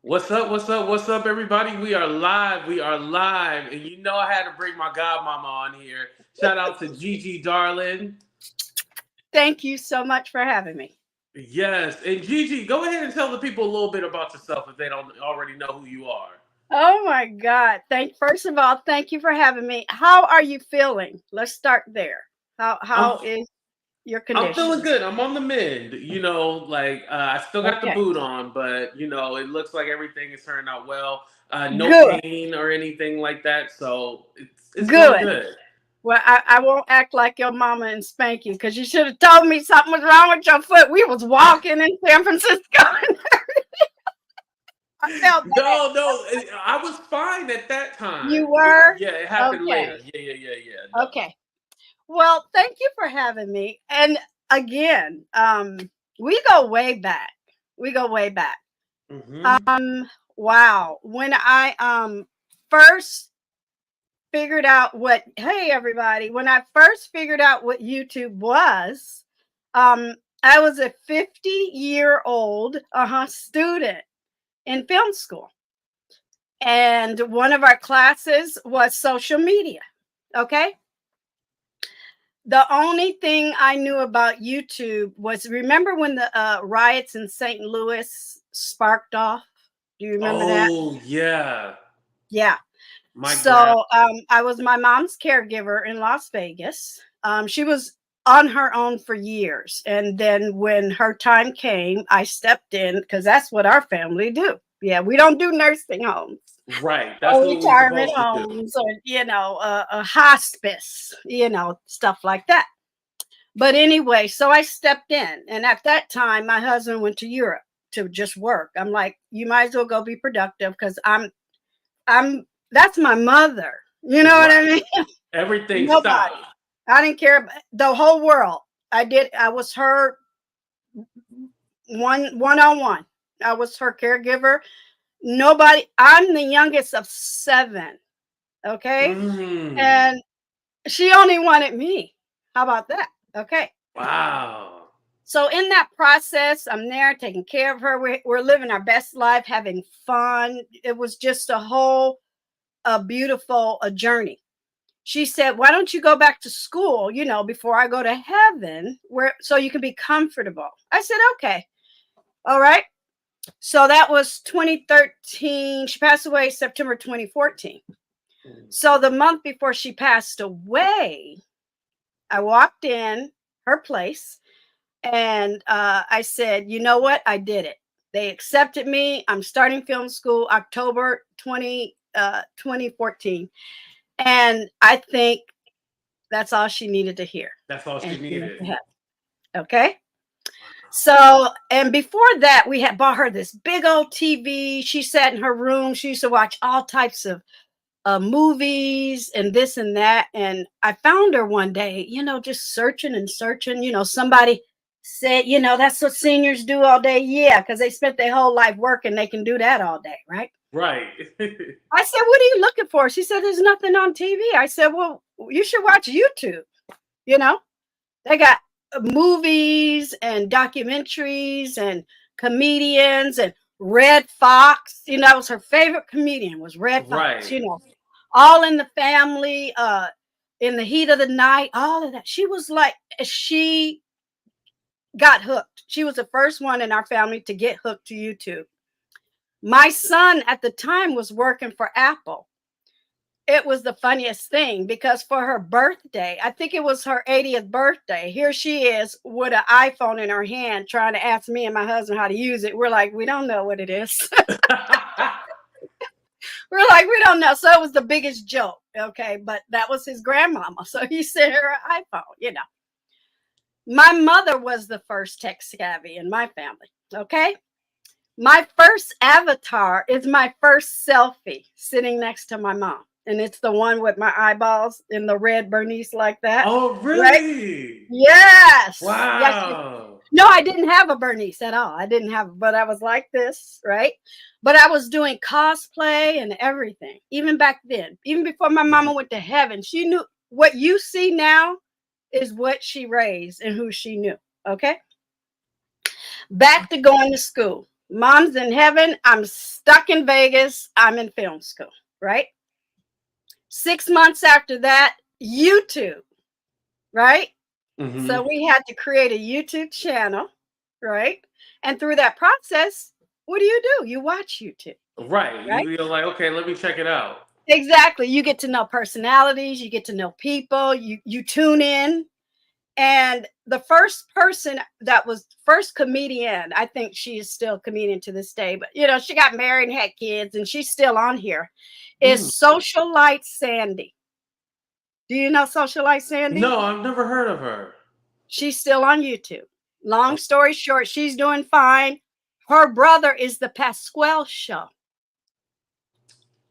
What's up? What's up? What's up, everybody? We are live. We are live. And you know I had to bring my godmama on here. Shout out to Gigi, darling. Thank you so much for having me. Yes. And Gigi, go ahead and tell the people a little bit about yourself if they don't already know who you are. Oh my God. First of all, thank you for having me. How are you feeling? Let's start there. I'm How is your I'm feeling condition? good. I'm on the mend. I still got the Okay. boot on, but it looks like everything is turning out well. No Good. pain or anything like that. So it's going Good. good. Well, I won't act like your mama and spank you because you should have told me something was wrong with your foot. We was walking in San Francisco. I felt bad. No, no, I was fine at that You time. were? Yeah, it happened later. Okay. Yeah. No. Okay. Well, thank you for having me. And again, we go way back. We go way back. Hmm. Wow. When I first figured out what hey everybody, when I first figured out what YouTube was, um I was a 50-year-old student in film school. And one of our classes was social media. Okay? The only thing I knew about YouTube was remember when the riots in St. Louis sparked off? Do you remember that? Oh yeah, Yeah. my grand. So I was my mom's caregiver in Las Vegas. She was on her own for years. And then when her time came, I stepped in because that's what our family do. Yeah, we don't do nursing homes Right, that's or what we're retirement supposed to do. homes or, a hospice, stuff like that. But anyway, so I stepped in. And at that time, my husband went to Europe to just work. I'm like, you might as well go be productive because I'm that's my mother. You know what I Right, mean? everything Nobody. stopped. I didn't care about the whole world. I was her one on one. I was her caregiver. Nobody, I'm the youngest of seven. Okay. Mm. And she only wanted me. How about that? Okay. Wow. So in that process, I'm there taking care of her. We're living our best life, having fun. It was just a beautiful journey. She said, "Why don't you go back to school, before I go to heaven, where so you can be comfortable?" I said, "Okay, all right." So that was 2013. She passed away September 2014. So the month before she passed away, I walked in her place and I said, "You know what? I did it. They accepted me. I'm starting film school October 2014." And I think that's all she needed to hear. That's all And she she went needed. to heaven. Okay. So, and before that, we had bought her this big old TV. She sat in her room. She used to watch all types of movies and this and that. And I found her one day, just searching and searching. Somebody said, that's what seniors do all day. Yeah, because they spent their whole life working. They can do that all day, right? Right. I said, "What are you looking for?" She said, "There's nothing on TV." I said, "Well, you should watch YouTube. You know, they got movies and documentaries and comedians and Red Fox. That was her favorite comedian was Red Fox. Right. All in the Family, in the Heat of the Night, all of that. She got hooked. She was the first one in our family to get hooked to YouTube. My son at the time was working for Apple. It was the funniest thing because for her birthday, I think it was her 80th birthday, here she is with an iPhone in her hand trying to ask me and my husband how to use it. We're like, we don't know what it is. We're like, we don't know. So it was the biggest joke. Okay. But that was his grandmama. So he sent her an iPhone. My mother was the first tech savvy in my family. Okay. My first avatar is my first selfie sitting next to my mom. And it's the one with my eyeballs in the red Bernice like that. Oh, Right? really? Yes. Yes. Wow. No, I didn't have a Bernice at all. I didn't have, but I was like this, right? But I was doing cosplay and everything, even back then, even before my mama went to heaven. She knew what you see now is what she raised and who she knew. Okay. Back to going to school. Mom's in heaven. I'm stuck in Vegas. I'm in film school, right? 6 months after that, YouTube, right? So we had to create a YouTube channel, right? And through that process, what do? You watch YouTube, Right. right? You're like, okay, let me check it out. Exactly. You get to know personalities, you get to know people, you tune in. And the first person that was first comedian, I think she is still a comedian to this day, but she got married and had kids and she's still on here, is Socialite Sandy. Do you know Socialite Sandy? No, I've never heard of her. She's still on YouTube. Long story short, she's doing fine. Her brother is the Pasquale Show.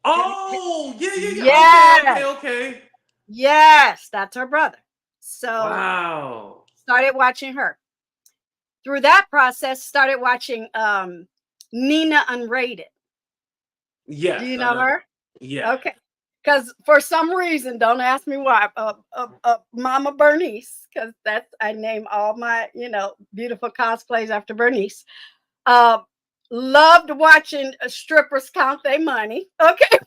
Oh, yeah. Yes. Okay. Yes, that's her brother. So wow. Started watching her. Through that process, started watching Nina Unrated. Yes. Do you know her? Yeah. Okay. Because for some reason, don't ask me why, Mama Bernice, because I name all my, beautiful cosplays after Bernice. Loved watching strippers count their money. Okay.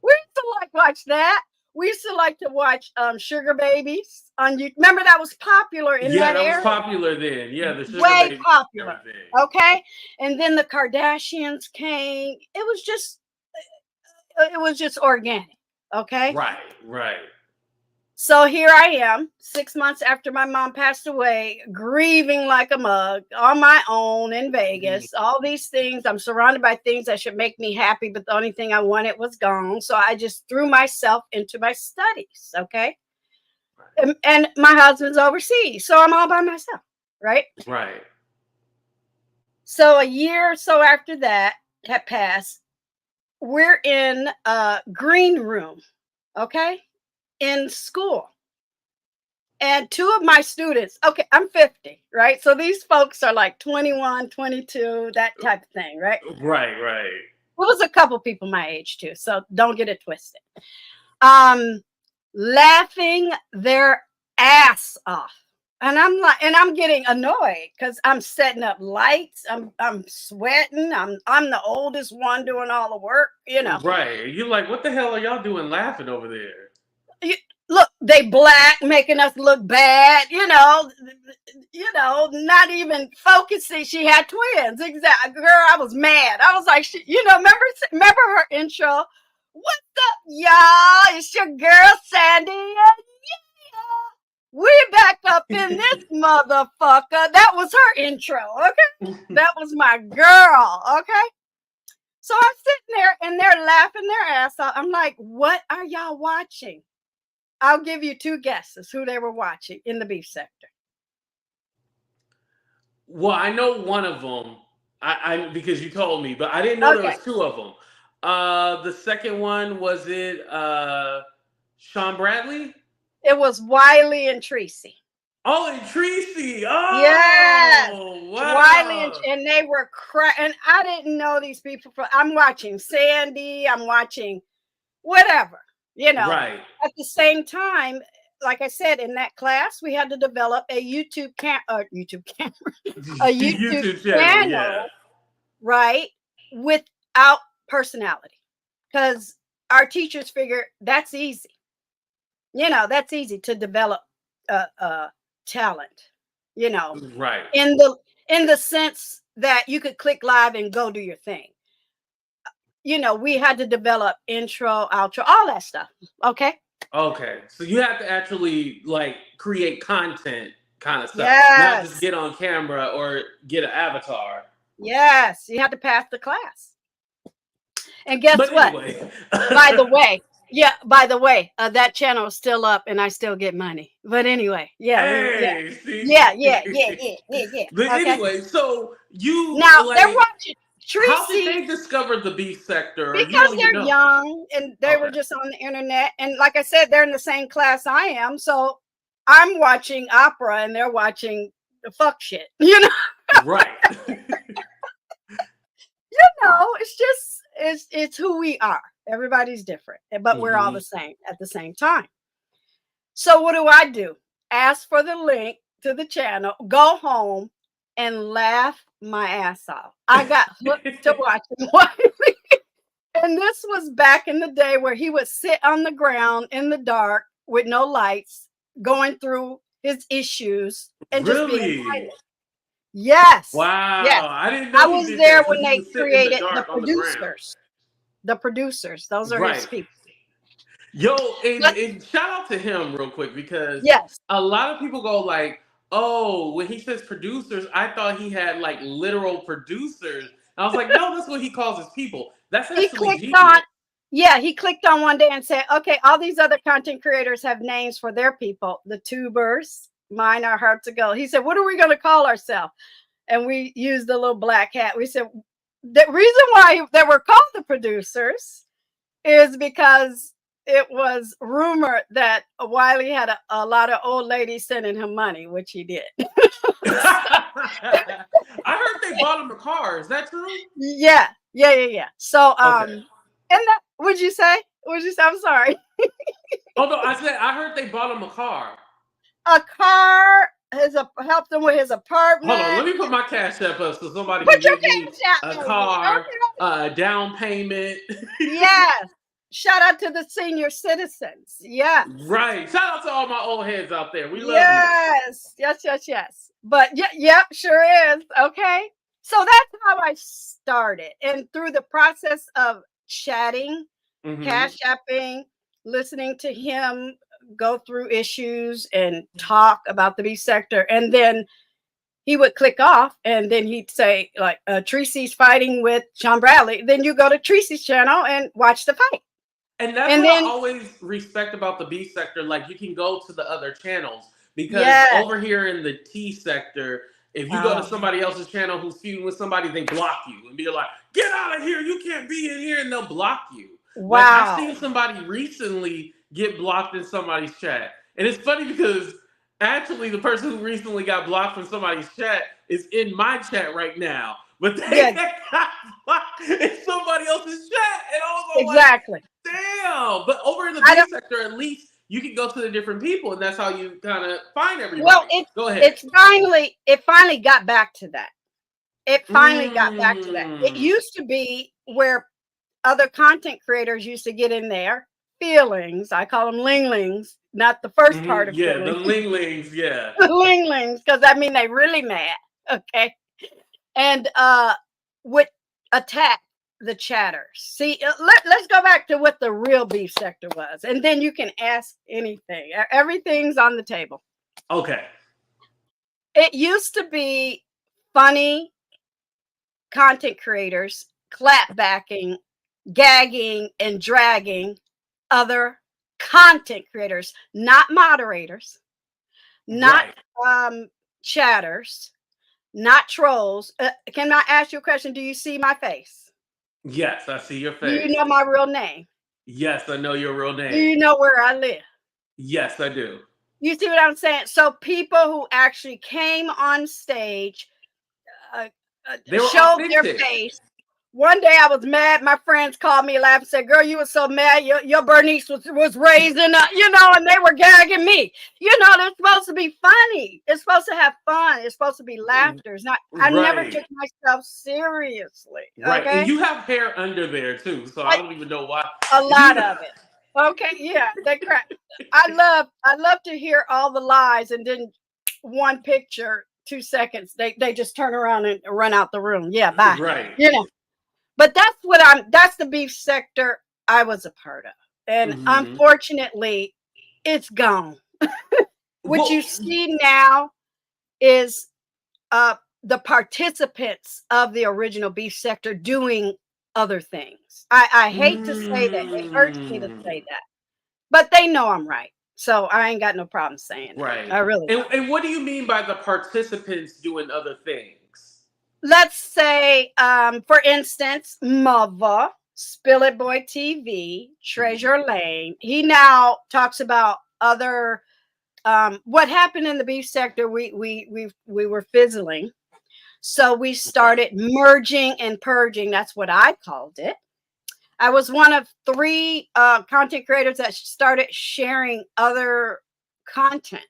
We used to watch that. We used to like to watch Sugar Babies on YouTube. Remember that was popular in that area? Yeah, that was popular then. Yeah, the Sugar Way Babies, popular. everything. Okay. And then the Kardashians came. It was just organic. Okay. Right. So here I am, 6 months after my mom passed away, grieving like a mug on my own in Vegas. All these things, I'm surrounded by things that should make me happy, but the only thing I wanted was gone. So I just threw myself into my studies. Okay. And my husband's overseas. So I'm all by myself. Right. So a year or so after that had passed, we're in a green room. Okay. In school. And two of my students, okay, I'm 50, right? So these folks are like 21, 22, that type of thing, right? Right. Well, there's a couple people my age too, so don't get it twisted. Laughing their ass off. And I'm getting annoyed because I'm setting up lights. I'm sweating. I'm the oldest one doing all the work, Right. You're like, what the hell are y'all doing laughing over there? Look, they black, making us look bad, not even focusing. She had twins. Exactly. Girl, I was mad. I was like, remember her intro? What's up, y'all? It's your girl, Sandy. We back up in this motherfucker. That was her intro, okay? That was my girl, okay? So I'm sitting there and they're laughing their ass off. I'm like, what are y'all watching? I'll give you two guesses who they were watching in the beef sector. Well, I know one of them. I because you told me, but I didn't know there was two of them. The second one, was it Shawn Bradley? It was Wiley and Tracy. Oh, and Tracy. Oh, yes. Wow. Wiley and they were and I didn't know these people. I'm watching Sandy. I'm watching whatever. Right. At the same time, like I said, in that class, we had to develop a YouTube camera, a YouTube channel, yeah. Right, without personality, because our teachers figure that's easy. That's easy to develop talent. Right. In the sense that you could click live and go do your thing. We had to develop intro, outro, all that stuff. Okay. So you have to actually create content kind of stuff. Yes. Not just get on camera or get an avatar. Yes. You have to pass the class. And guess what? Anyway. By the way, that channel is still up and I still get money. But anyway, yeah. But anyway, so they're watching Tracy. How did they discover the beef sector? Because they're young and they were just on the internet. And like I said, they're in the same class I am. So I'm watching opera and they're watching the fuck shit, Right. It's who we are. Everybody's different, but we're all the same at the same time. So what do? Ask for the link to the channel, go home, and laugh my ass off. I got hooked to watching Wiley. And this was back in the day where he would sit on the ground in the dark with no lights, going through his issues and just being silent. Yes. Wow. Yes. I didn't know I was did there that. So when they created the producers. The producers. Those are his people. Yo, and shout out to him real quick, because a lot of people go like, oh, when he says producers, I thought he had like literal producers. I was like, no, that's what he calls his people. That's actually Gigi. He clicked on one day and said, okay, all these other content creators have names for their people. The tubers, mine are hard to go. He said, what are we going to call ourselves? And we used the little black hat. We said, the reason why they were called the producers is because it was rumored that Wiley had a lot of old ladies sending him money, which he did. I heard they bought him a car. Is that true? Yeah. So, and that, would you say? I'm sorry. Oh no, I heard they bought him a car. A car helped him with his apartment. Hold on, let me put my cash app up so somebody can give me a car, a down payment. Yes. Shout out to the senior citizens. Yeah. Right. Shout out to all my old heads out there. We love you. Yes. But yeah, sure is. Okay. So that's how I started. And through the process of chatting, cash apping, listening to him go through issues and talk about the B sector, and then he would click off, and then he'd say like Tracy's fighting with Shawn Bradley. Then you go to Tracy's channel and watch the fight. And that's what I always respect about the B sector. Like, you can go to the other channels, because over here in the T sector, if you go to somebody else's channel who's feuding with somebody, they block you and be like, get out of here, you can't be in here, and they'll block you. Wow. Like, I've seen somebody recently get blocked in somebody's chat. And it's funny because actually the person who recently got blocked from somebody's chat is in my chat right now. But they got blocked in somebody else's chat. And I was like, damn. But over in the B sector, at least you can go to the different people, and that's how you kind of find everybody. Well, go ahead. It finally got back to that. It used to be where other content creators used to get in there. Feelings, I call them linglings, not the first part of feelings. The linglings, the linglings, because I mean they really mad, okay, and would attack the chatters. See, let's go back to what the real beef sector was, and then you can ask anything. Everything's on the table. Okay. It used to be funny content creators clapbacking, gagging, and dragging other content creators, not moderators, not chatters, not trolls. Can I ask you a question? Do you see my face? Yes, I see your face. Do you know my real name? Yes, I know your real name. Do you know where I live? Yes, I do. You see what I'm saying? So people who actually came on stage showed their face. One day I was mad. My friends called me, laughed, and said, "Girl, you were so mad. Your Bernice was raised in and they were gagging me. They're supposed to be funny. It's supposed to have fun. It's supposed to be laughter. It's not. I never took myself seriously. Right, okay? And you have hair under there too, so I don't even know why. A lot of it. Okay, yeah, they crack. I love to hear all the lies, and then one picture, 2 seconds, they just turn around and run out the room. Yeah, bye. Right. But that's the beef sector I was a part of. And unfortunately, it's gone. What you see now is the participants of the original beef sector doing other things. I hate to say that. It hurts me to say that. But they know I'm right. So I ain't got no problem saying right. I really and what do you mean by the participants doing other things? Let's say, for instance, Mother, Spill It Boy TV, Treasure Lane. He now talks about other what happened in the beef sector. We were fizzling. So we started merging and purging. That's what I called it. I was one of 3 content creators that started sharing other content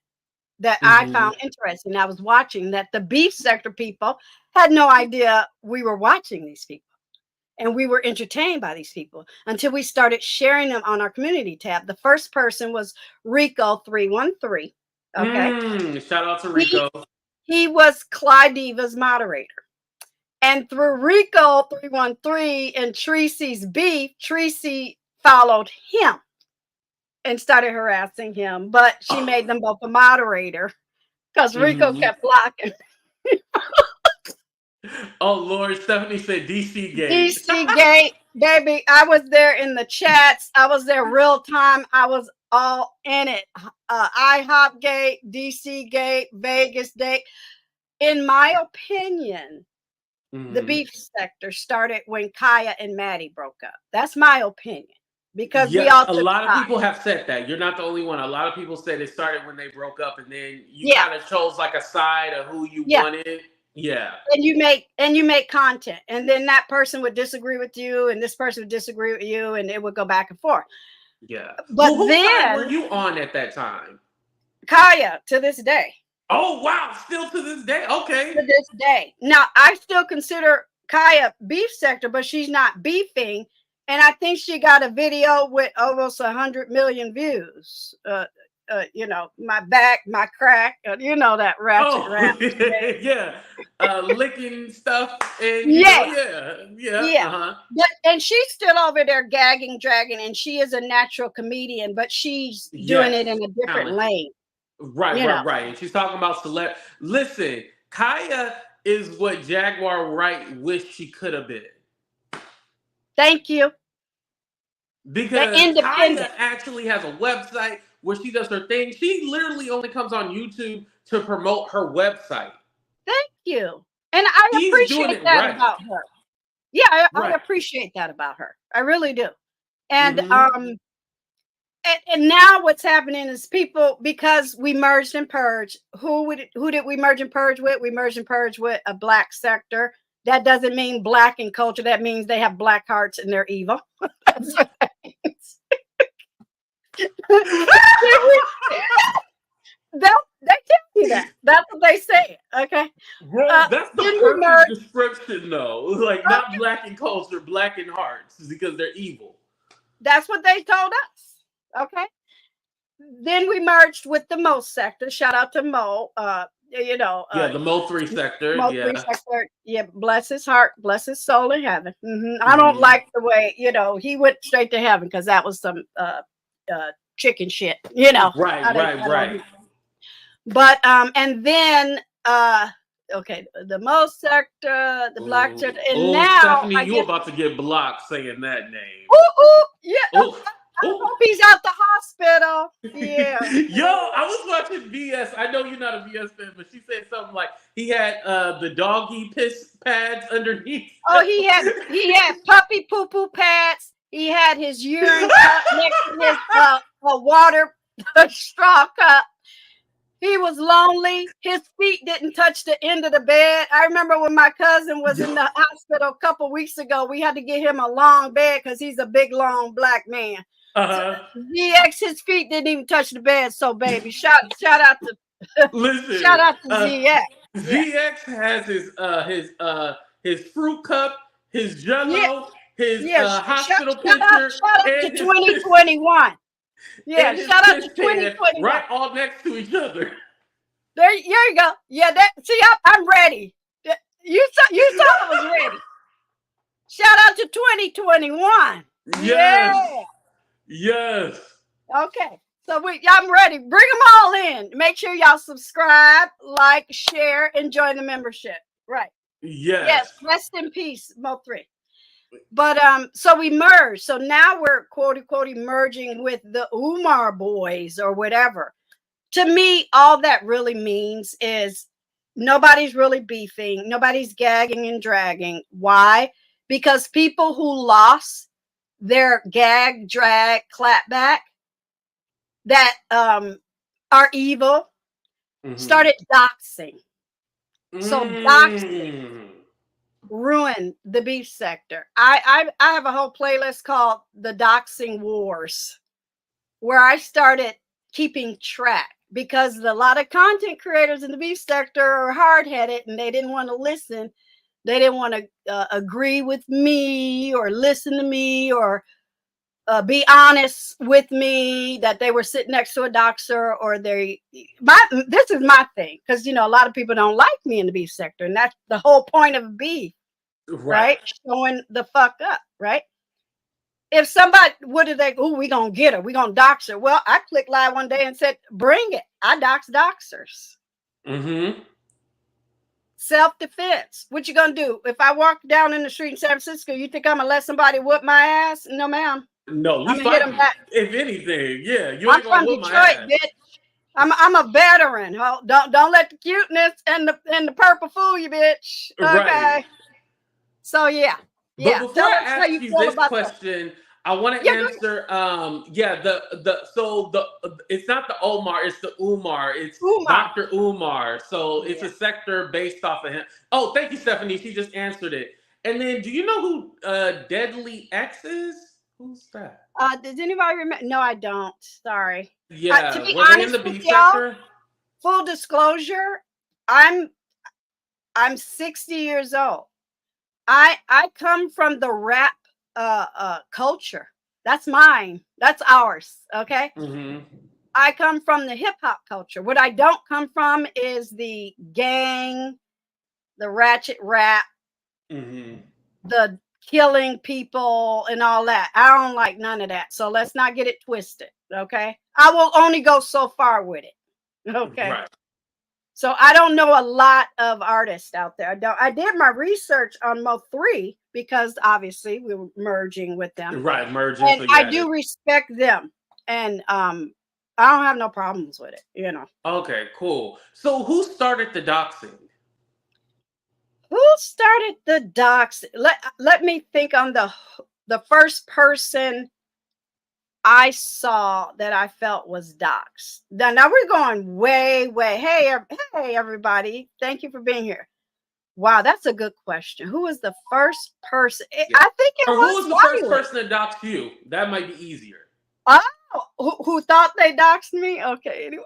that I found interesting. I was watching that the beef sector people had no idea we were watching these people. And we were entertained by these people until we started sharing them on our community tab. The first person was Rico313. Okay. Shout out to Rico. He was Clyde Diva's moderator. And through Rico313 and Tracy's beef, Tracy followed him and started harassing him. But she made them both a moderator because Rico kept blocking. Oh Lord, Stephanie said DC Gate. DC Gate, baby. I was there in the chats. I was there real time. I was all in it. IHOP Gate, DC Gate, Vegas Gate. In my opinion, the beef sector started when Kaya and Maddie broke up. That's my opinion. Because we all a lot of people have said that. You're not the only one. A lot of people said it started when they broke up, and then you kind of chose like a side of who you wanted. Yeah. And you make content, and then that person would disagree with you, and this person would disagree with you, and it would go back and forth. Yeah. But who then side were you on at that time? Kaya, to this day. Oh wow, still to this day. Okay. To this day. Now I still consider Kaya beef sector, but she's not beefing. And I think she got a video with almost 100 million views. You know, my back, my crack, you know, that ratchet rap. Yeah. Licking stuff. And yeah. But, and she's still over there gagging, dragging, and she is a natural comedian, but she's doing it in a different lane. Right. And she's talking about celeb. Listen, Kaya is what Jaguar Wright wished she could have been. Thank you. Because Kaya actually has a website where she does her thing. She literally only comes on YouTube to promote her website. Thank you. And I appreciate that about her. Yeah, I appreciate that about her. I really do. And and now what's happening is people, because we merged and purged, who did we merge and purge with? We merged and purged with a black sector. That doesn't mean black in culture. That means they have black hearts and they're evil. That's what that means. They tell you that. That's what they say. Okay. Well, that's the perfect description, though. Like, not black in culture, black in hearts, because they're evil. That's what they told us. Okay. Then we merged with the Mo sector. Shout out to Mo. You know, the Mo 3 sector. Yeah, bless his heart, bless his soul in heaven. I don't like the way, you know, he went straight to heaven because that was some chicken shit, you know. Right. But and then okay, the Mo sector, the black sector, and now Stephanie, you about to get blocked saying that name. I hope he's out the hospital. Yeah. Yo, I was watching BS. I know you're not a BS fan, but she said something like he had the doggy piss pads underneath. Oh, he had puppy poo poo pads. He had his urine cup next to his water straw cup. He was lonely. His feet didn't touch the end of the bed. I remember when my cousin was in the hospital a couple weeks ago, we had to get him a long bed because he's a big, long black man. So ZX, his feet didn't even touch the bed. So, baby, shout out to listen. Shout out to ZX. ZX has his fruit cup, his Jello, his hospital picture. Shout out to 2021. Yeah, shout out to 2021. Right, all next to each other. There you go. Yeah, see, I'm ready. You saw I was ready. Shout out to 2021. Yes. Okay. So I'm ready. Bring them all in. Make sure y'all subscribe, like, share, and join the membership. Right. Yes. Rest in peace, Mo3. But so we merged. So now we're quote unquote merging with the Umar boys or whatever. To me, all that really means is nobody's really beefing, nobody's gagging and dragging. Why? Because people who lost their gag, drag, clap back that are evil started doxing. So doxing ruined the beef sector. I have a whole playlist called the Doxing Wars, where I started keeping track because a lot of content creators in the beef sector are hard-headed and they didn't want to listen. They didn't want to agree with me or listen to me or be honest with me that they were sitting next to a doxer, or this is my thing, because a lot of people don't like me in the beef sector, and that's the whole point of beef, right? Showing the fuck up, right? If somebody, what did they, we gonna get her, we gonna dox her. Well, I clicked live one day and said, bring it. I dox doxers. Self-defense. What you gonna do? If I walk down in the street in San Francisco, you think I'm gonna let somebody whoop my ass? No, ma'am. No, we fight you. If anything, yeah. You ain't I'm from Detroit, bitch. I'm a veteran. Don't let the cuteness and the purple fool you, bitch. Okay. Right. So yeah. But before I ask you this question, I want to answer. It's not the Omar, it's the Umar. It's Umar. Dr. Umar. So it's a sector based off of him. Oh, thank you, Stephanie. She just answered it. And then, do you know who Deadly X is? Who's that? Does anybody remember? No, I don't. Sorry. Yeah. To be honest, in the beef sector? Full disclosure, I'm 60 years old. I come from the rap culture. That's mine. That's ours. Okay. I come from the hip hop culture. What I don't come from is the gang, the ratchet rap, the killing people and all that. I don't like none of that. So let's not get it twisted. Okay. I will only go so far with it. Okay. Right. So I don't know a lot of artists out there. I did my research on Mo3 because obviously we were merging with them. Right, merging. And I do respect them. And I don't have no problems with it, Okay, cool. So who started the doxing? Who started the doxing? Let me think on the first person I saw that I felt was doxed. Now we're going way, way. Hey, everybody. Thank you for being here. Wow, that's a good question. Who was the first person? I think it was. Who was the first person to dox you? That might be easier. Oh, who thought they doxed me? Okay, anyway.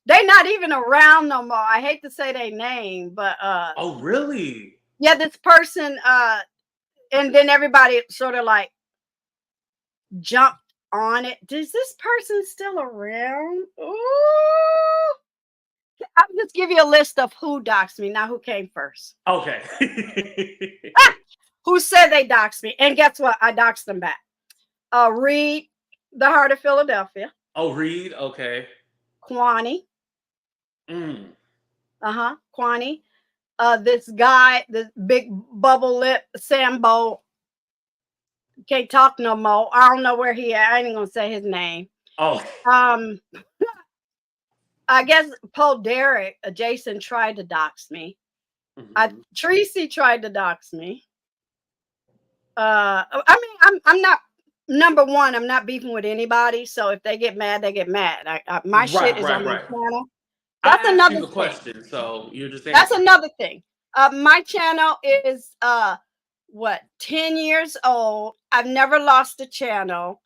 They're not even around no more. I hate to say their name, but oh, really? Yeah, this person and then everybody sort of like jumped on it. Is this person still around? Ooh. I'll just give you a list of who doxed me, not who came first. Okay. Who said they doxed me? And guess what? I doxed them back. Reed, the Heart of Philadelphia. Oh, Reed. Okay. Quanney. Quanney. This guy, this big bubble lip Sambo, can't talk no more. I don't know where he at. I ain't gonna say his name. Oh. I guess Paul Derek, Jason tried to dox me. Tracy tried to dox me. I mean, I'm not, number one, I'm not beefing with anybody. So if they get mad, they get mad. My shit is on my channel. That's another thing. Question, so you're just that's another thing. My channel is 10 years old. I've never lost a channel.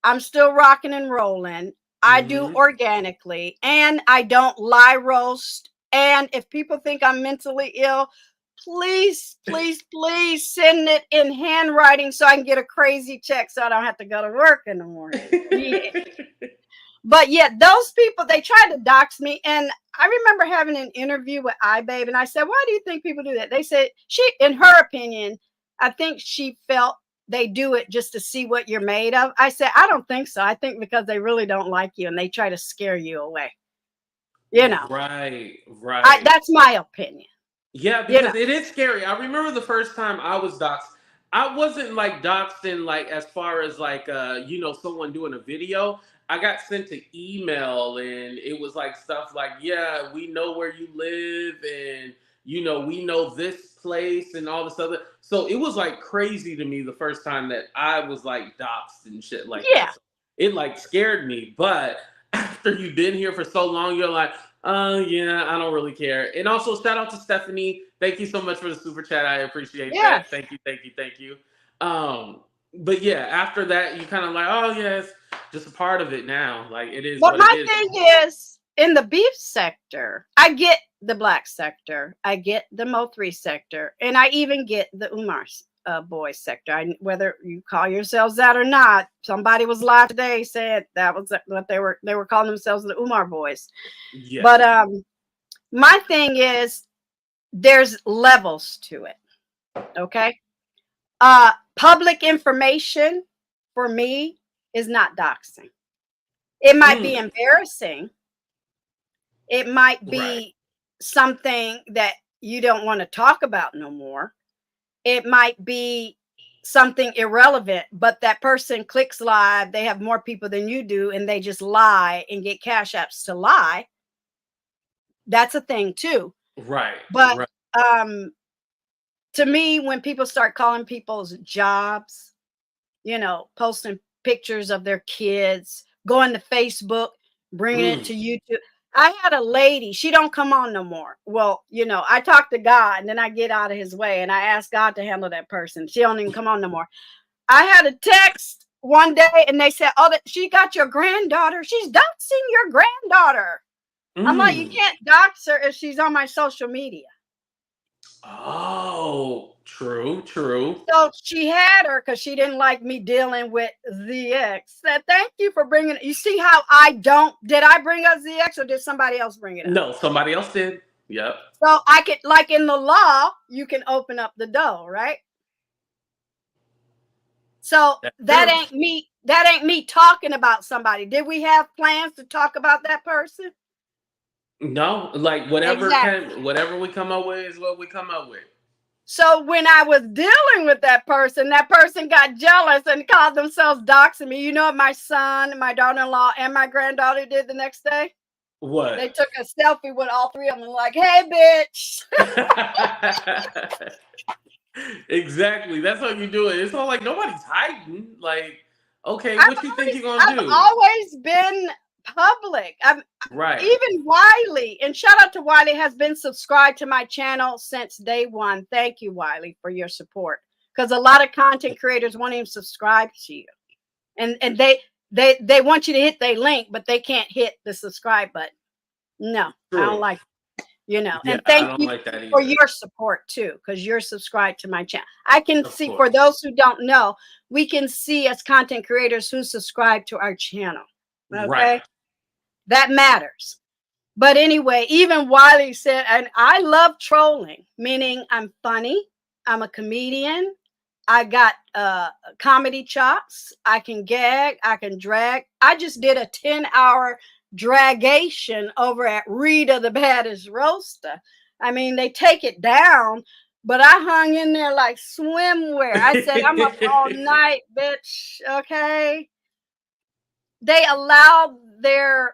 I'm still rocking and rolling. I do organically, and I don't lie roast. And if people think I'm mentally ill, please, please, please send it in handwriting so I can get a crazy check so I don't have to go to work in the morning. But yeah, those people, they tried to dox me. And I remember having an interview with iBabe, and I said, why do you think people do that? They said, in her opinion, I think she felt they do it just to see what you're made of. I said, I don't think so. I think because they really don't like you and they try to scare you away. Right. That's my opinion. Yeah, because it is scary. I remember the first time I was doxxed. I wasn't like doxxed in like as far as like someone doing a video. I got sent an email and it was like stuff like, yeah, we know where you live and we know this place and all this other. So it was like crazy to me the first time that I was like doxxed and shit like that. So it like scared me. But after you've been here for so long, you're like, yeah, I don't really care. And also shout out to Stephanie. Thank you so much for the super chat. I appreciate that. Thank you. but yeah, after that, you kind of like, oh yeah, it's just a part of it now. Like it is But what it my is. thing is, in the beef sector, I get the black sector, I get the Mo3 sector, and I even get the Umar boys sector. Whether you call yourselves that or not, somebody was live today said that was what they were calling themselves, the Umar boys. Yeah. But my thing is, there's levels to it. Okay. Public information for me is not doxing. It might be embarrassing. It might be something that you don't want to talk about no more. It might be something irrelevant, but that person clicks live. They have more people than you do, and they just lie and get cash apps to lie. That's a thing too. Right. But to me, when people start calling people's jobs, posting pictures of their kids, going to Facebook, bringing it to YouTube. I had a lady, she don't come on no more. Well, I talk to God and then I get out of his way and I ask God to handle that person. She don't even come on no more. I had a text one day and they said, oh, she got your granddaughter. She's doxing your granddaughter. I'm like, you can't dox her if she's on my social media. Oh, true. So she had her because she didn't like me dealing with ZX. Said, thank you for bringing it. You see how did I bring up ZX or did somebody else bring it up? No, somebody else did. Yep. So I could, like in the law, you can open up the door, right? So that ain't me talking about somebody. Did we have plans to talk about that person? No, like whatever we come up with is what we come up with. So when I was dealing with that person got jealous and called themselves doxing me. You know what my son, my daughter-in-law, and my granddaughter did the next day? What? They took a selfie with all three of them like, hey, bitch. Exactly. That's how you do it. It's all like nobody's hiding. Like, okay, what you think you're gonna do? I've always been public. Right. Even Wiley, and shout out to Wiley, has been subscribed to my channel since day one. Thank you, Wiley, for your support. Because a lot of content creators won't even subscribe to you, and they want you to hit their link, but they can't hit the subscribe button. No, true. I don't like it. Yeah, and thank you for your support too, because you're subscribed to my channel. I can see, for those who don't know, we can see as content creators who subscribe to our channel. Okay. Right. That matters. But anyway, even Wiley said, and I love trolling, meaning I'm funny. I'm a comedian. I got comedy chops. I can gag. I can drag. I just did a 10-hour dragation over at Rita the Baddest Roaster. I mean, they take it down, but I hung in there like swimwear. I said, I'm up all night, bitch. Okay. They allow their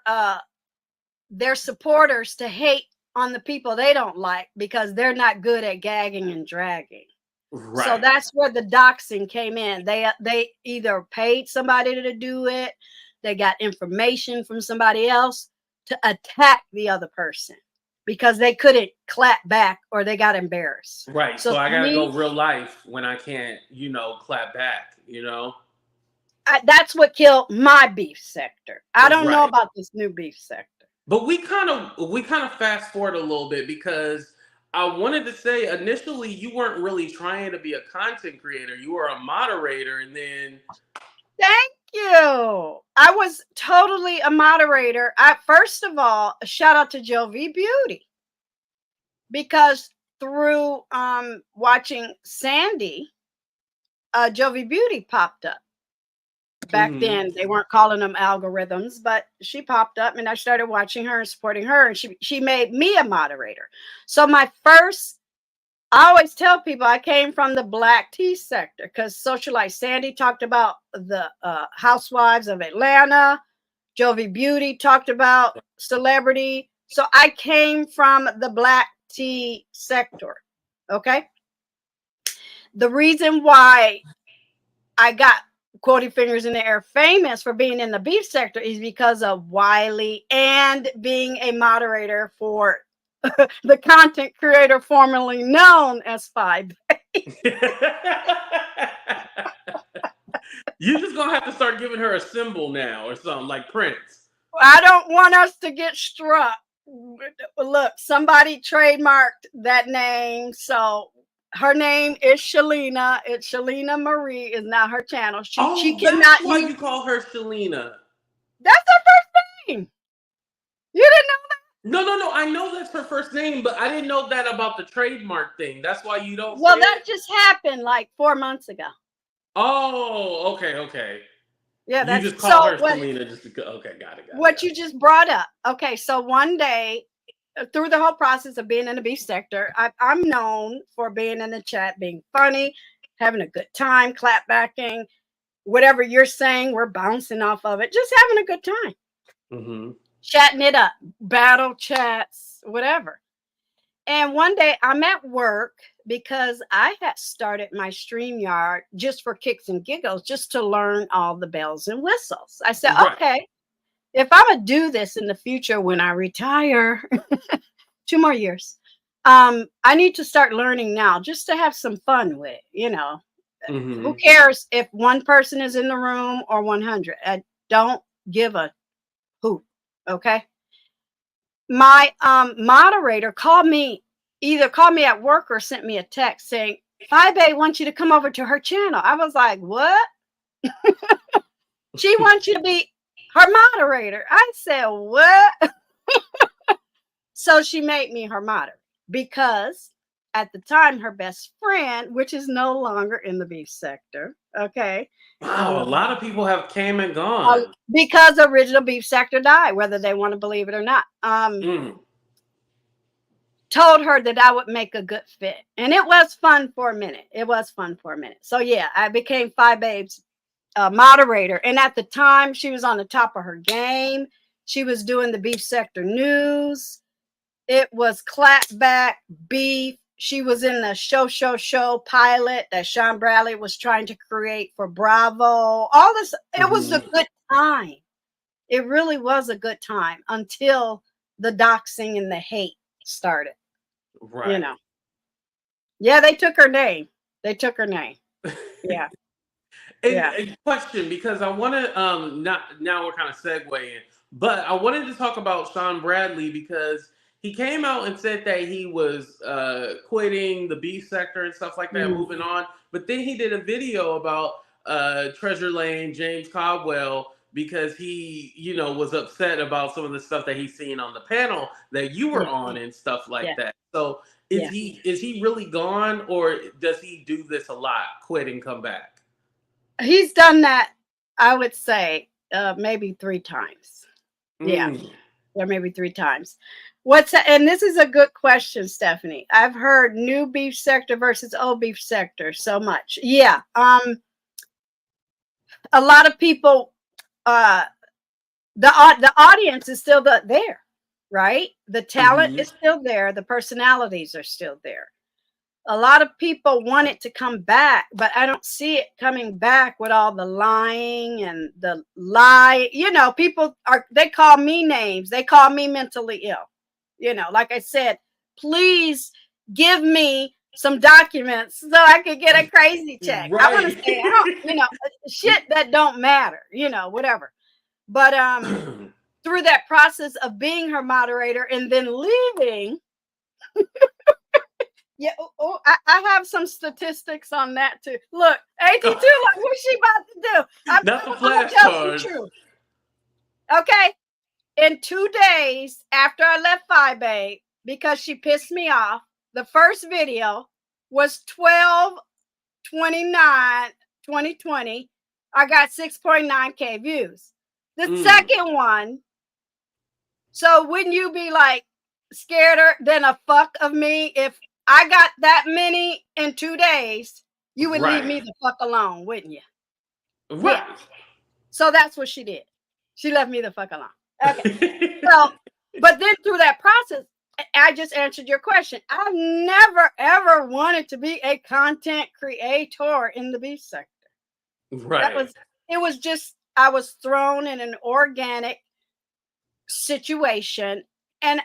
supporters to hate on the people they don't like because they're not good at gagging and dragging. Right. So that's where the doxing came in. They either paid somebody to do it, they got information from somebody else to attack the other person because they couldn't clap back or they got embarrassed. Right. So I gotta go real life when I can't, clap back, That's what killed my beef sector. I don't know about this new beef sector. But we kind of fast forward a little bit because I wanted to say initially you weren't really trying to be a content creator. You were a moderator, and then. Thank you. I was totally a moderator. First of all, a shout out to Jovi Beauty, because through watching Sandy, Jovi Beauty popped up. Back then, they weren't calling them algorithms, but she popped up and I started watching her and supporting her, and she made me a moderator. So I always tell people I came from the black tea sector because Socialite Sandy talked about the housewives of Atlanta. Jovi Beauty talked about celebrity. So I came from the black tea sector. Okay. The reason why I got Quoting Fingers in the Air famous for being in the beef sector is because of Wiley and being a moderator for the content creator formerly known as 5. You just gonna have to start giving her a symbol now or something like Prince. I don't want us to get struck. Look, somebody trademarked that name, so her name is Shalina. It's Shalina Marie is not her channel. She cannot that's why use. you call her Shalina. That's her first name. You didn't know that? No. I know that's her first name, but I didn't know that about the trademark thing. That's why you don't say Well, that it. just happened like 4 months ago. Oh, okay. Yeah, You that's just call so. her Shalina just because. Okay, got it. What you just brought up. Okay, so one day, through the whole process of being in the beef sector, I'm known for being in the chat, being funny, having a good time, clap backing, whatever you're saying, we're bouncing off of it, just having a good time, chatting it up, battle chats, whatever. And one day I'm at work because I had started my StreamYard just for kicks and giggles, just to learn all the bells and whistles. I said, Right. okay, if I'm gonna do this in the future when I retire, 2 more years, I need to start learning now just to have some fun with it, Who cares if one person is in the room or 100? I don't give a hoot. Okay. My moderator either called me at work or sent me a text saying, Fibe wants you to come over to her channel. I was like, what? She wants you to be her moderator. I said, what? So she made me her moderator because at the time, her best friend, which is no longer in the beef sector, okay. Wow, a lot of people have came and gone. Because the original beef sector died, whether they want to believe it or not. Told her that I would make a good fit. And it was fun for a minute. So yeah, I became Fibe's moderator. And at the time, she was on the top of her game. She was doing the beef sector news. It was clapback beef. She was in the show pilot that Shawn Bradley was trying to create for Bravo. All this, it was a good time. It really was a good time until the doxing and the hate started. Right. Yeah, they took her name. Yeah. A question, because I want to not now we're kind of segueing, but I wanted to talk about Shawn Bradley because he came out and said that he was quitting the beef sector and stuff like that, moving on. But then he did a video about Treasure Lane, James Caldwell, because he, was upset about some of the stuff that he's seen on the panel that you were on and stuff like that. So is he really gone, or does he do this a lot, quit and come back? He's done that, I would say, maybe 3 times. Yeah, maybe 3 times. And this is a good question, Stephanie. I've heard new beef sector versus old beef sector so much. Yeah. A lot of people, the audience is still there, right? The talent is still there. The personalities are still there. A lot of people want it to come back, but I don't see it coming back with all the lying and the lie. People they call me names. They call me mentally ill. Like I said, please give me some documents so I could get a crazy check. Right. I want to say, shit that don't matter, whatever. But through that process of being her moderator and then leaving, yeah, I have some statistics on that too. Look, AT2, like, what's she about to do? Not the flash cards. Okay. In 2 days after I left Fibe, because she pissed me off, the first video was 12/29/2020. I got 6.9K views. The second one, so wouldn't you be like scareder than a fuck of me if I got that many in 2 days? You would leave me the fuck alone, wouldn't you? Right. Yeah. So that's what she did. She left me the fuck alone. Okay. So, but then through that process, I just answered your question. I've never, ever wanted to be a content creator in the beef sector. Right. It was just, I was thrown in an organic situation and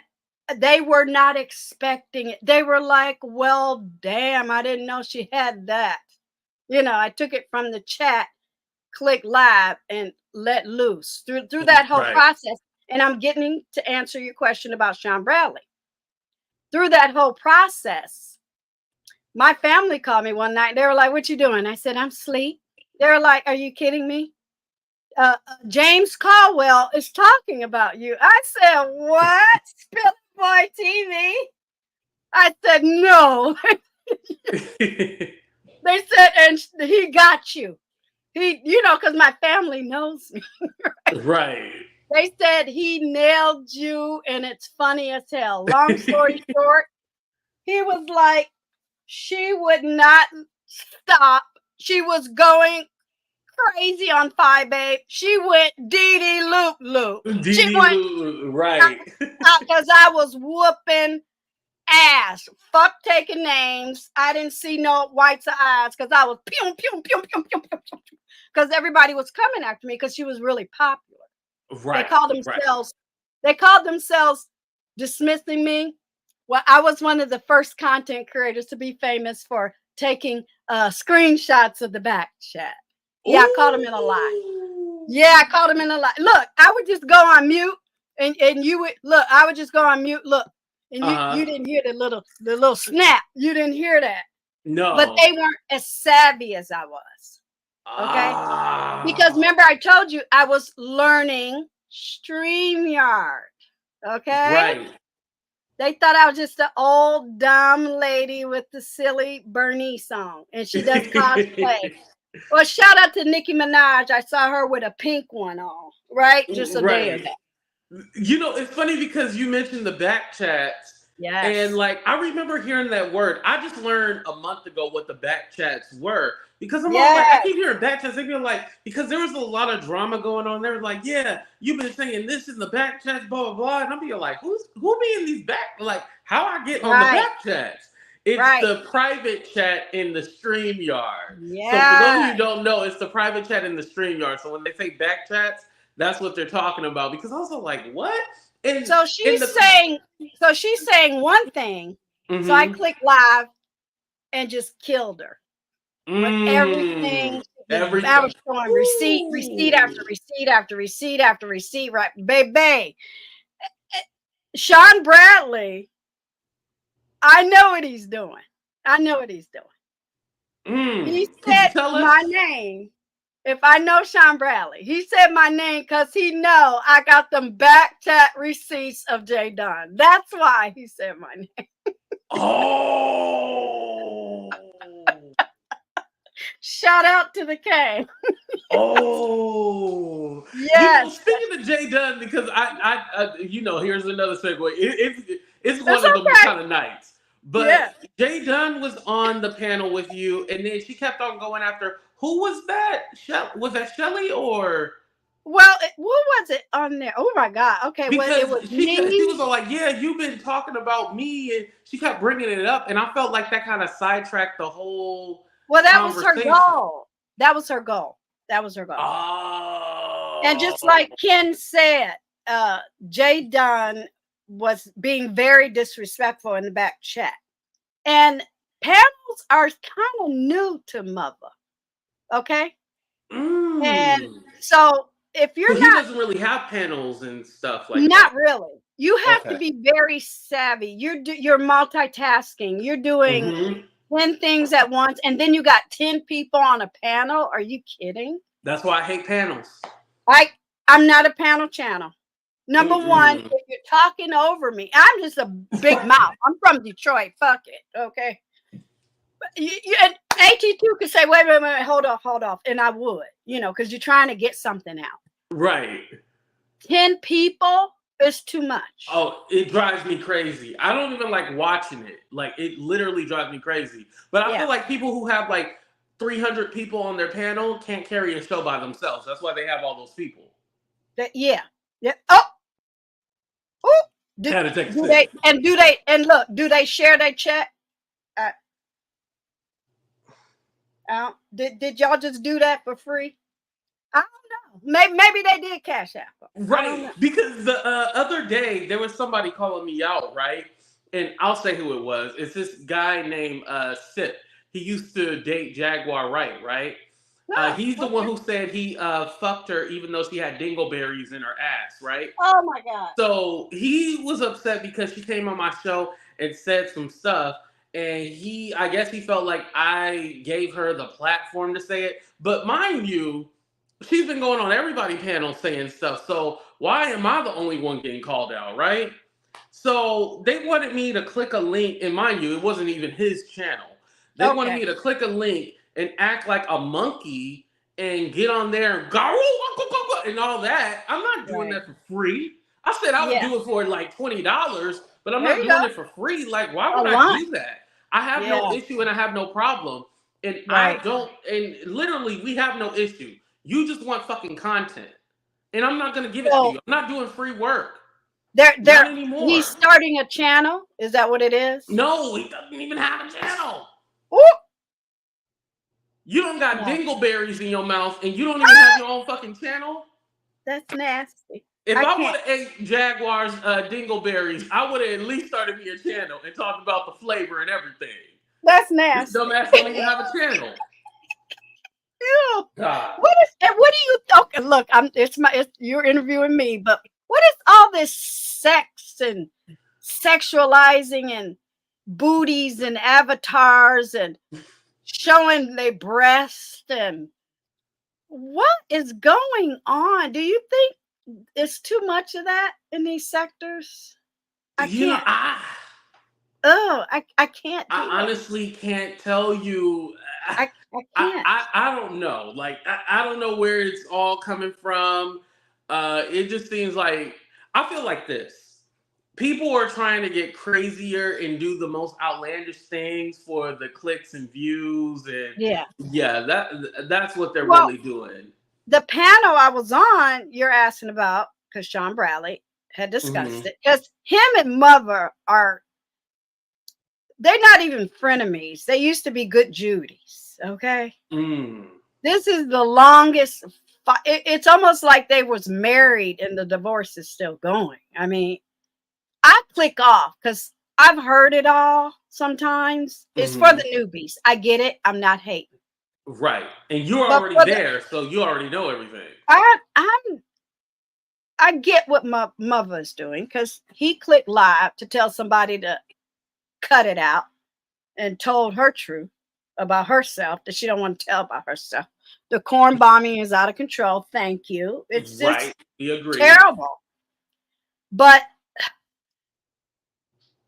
they were not expecting it. They were like, well, damn, I didn't know she had that. I took it from the chat click live and let loose through that whole process. And I'm getting to answer your question about Shawn Bradley. Through that whole process, my family called me one night. They were like, "What you doing?" I said, "I'm asleep." They were like, "Are you kidding me? James Caldwell is talking about you." I said, "What? Spilling Boy TV?" I said, "No." They said, "And he got you." He, because my family knows me. Right. They said he nailed you, and it's funny as hell. Long story short, he was like, she would not stop. She was going crazy on Phi Babe. She went dee loop loop. She went right. Because I was whooping ass. Fuck taking names. I didn't see no whites of eyes because I was pew pew pew pew pew pew. Because everybody was coming after me because she was really popular. Right. They called themselves dismissing me. Well, I was one of the first content creators to be famous for taking screenshots of the back chat. Yeah, I caught him in a lie. Yeah, I caught him in a lie. Look, I would just go on mute, and you would look. I would just go on mute. Look, and you didn't hear the little snap. You didn't hear that. No, but they weren't as savvy as I was. Okay, because remember I told you I was learning StreamYard. Okay, right. They thought I was just an old dumb lady with the silly Bernie song, and she does cosplay. Well, shout out to Nicki Minaj. I saw her with a pink one on, right? Just a day ago. It's funny because you mentioned the back chats. Yes. And I remember hearing that word. I just learned a month ago what the back chats were. Because I'm all like, I keep hearing back chats. They be like, because there was a lot of drama going on. They were like, yeah, you've been saying this in the back chats, blah, blah, blah. And I'm being like, who be in these back? Like, how I get on the back chats? It's the private chat in the StreamYard. Yeah. So for those of you who don't know, it's the private chat in the StreamYard. So when they say back chats, that's what they're talking about. Because I was like, what? And so she's saying one thing. Mm-hmm. So I clicked live and just killed her. But everything. I was showing receipt after receipt after receipt after receipt, right? Baby. Shawn Bradley, I know what he's doing. He said my name. If I know Shawn Bradley, he said my name because he know I got them back chat receipts of J Dunn. That's why he said my name. Oh. Shout out to the K. Oh. Yes. Speaking of J Dunn, because I here's another segue. It's one of them kind of nights. But J Dunn was on the panel with you, and then she kept on going after. Who was that? Was that Shelly or? Well, who was it on there? Oh my God! Okay, because it was she was all like, "Yeah, you've been talking about me," and she kept bringing it up, and I felt like that kind of sidetracked the whole. Well, that was her goal. That was her goal. Oh. And just like Ken said, J Dunn was being very disrespectful in the back chat, and panels are kind of new to Mother. Okay. And so if you're he doesn't really have panels and stuff like not really. You have to be very savvy. You're multitasking. You're doing 10 things at once, and then you got 10 people on a panel. Are you kidding? That's why I hate panels. I'm not a panel channel. Number one, if you're talking over me, I'm just a big mouth. I'm from Detroit. Fuck it. Okay. And AT2 could say, wait, hold off. And I would, because you're trying to get something out. Right. 10 people is too much. Oh, it drives me crazy. I don't even like watching it. Like, it literally drives me crazy. But I feel like people who have 300 people on their panel can't carry a show by themselves. That's why they have all those people. Yeah. Oh. Do they share their chat? Did y'all just do that for free? I don't know. Maybe they did cash out. Right. Because the other day there was somebody calling me out, right? And I'll say who it was. It's this guy named Sip. He used to date Jaguar Wright, right? No. He's the Okay. one who said he fucked her even though she had dingleberries in her ass, right? Oh my God. So he was upset because she came on my show and said some stuff, and I guess he felt like I gave her the platform to say it. But mind you, she's been going on everybody panel saying stuff. So why am I the only one getting called out, right? So they wanted me to click a link, and mind you, it wasn't even his channel. They wanted Okay. me to click a link and act like a monkey and get on there and go and all that. I'm not doing Right. that for free. I said I would Yeah. do it for like $20, but I'm There not you go. doing it for free. Like, why A would I lot. do that? I have no Yeah. issue and I have no problem. And I Right. don't, and literally, we have no issue. You just want fucking content. And I'm not going to give it to So you. I'm not doing free work. There, Not anymore. he's starting a channel. Is that what it is? No, he doesn't even have a channel. Ooh, You don't got no. dingleberries in your mouth and you don't even have your own fucking channel. That's nasty. If I I can't. would have ate Jaguar's dingleberries, I would have at least started me a channel and talked about the flavor and everything. That's This nasty. dumbass don't even have a channel. Ew. God. What do you? Okay, look, you're interviewing me, but what is all this sex and sexualizing and booties and avatars and showing their breasts and what is going on? Do you think it's too much of that in these sectors? I You know, can't. I can't do I it. honestly can't tell you. I can't. I don't know. Like I don't know where it's all coming from. It just seems like I feel like this. People are trying to get crazier and do the most outlandish things for the clicks and views, and Yeah. that's what they're Well, really doing. the panel I was on, you're asking about, because Shawn Bradley had discussed Mhm. it, because him and Mother they're not even frenemies. They used to be good Judies. Okay. Mm. This is the longest. It's almost like they was married and the divorce is still going. I mean, I click off because I've heard it all sometimes. It's for Mhm. the newbies. I get it. I'm not hating. Right, and you're But already for there, so you already know everything. I get what my mother's doing because he clicked live to tell somebody to cut it out and told her truth about herself that she don't want to tell about herself. The corn bombing is out of control. Thank you. It's just Right, we agree. terrible. But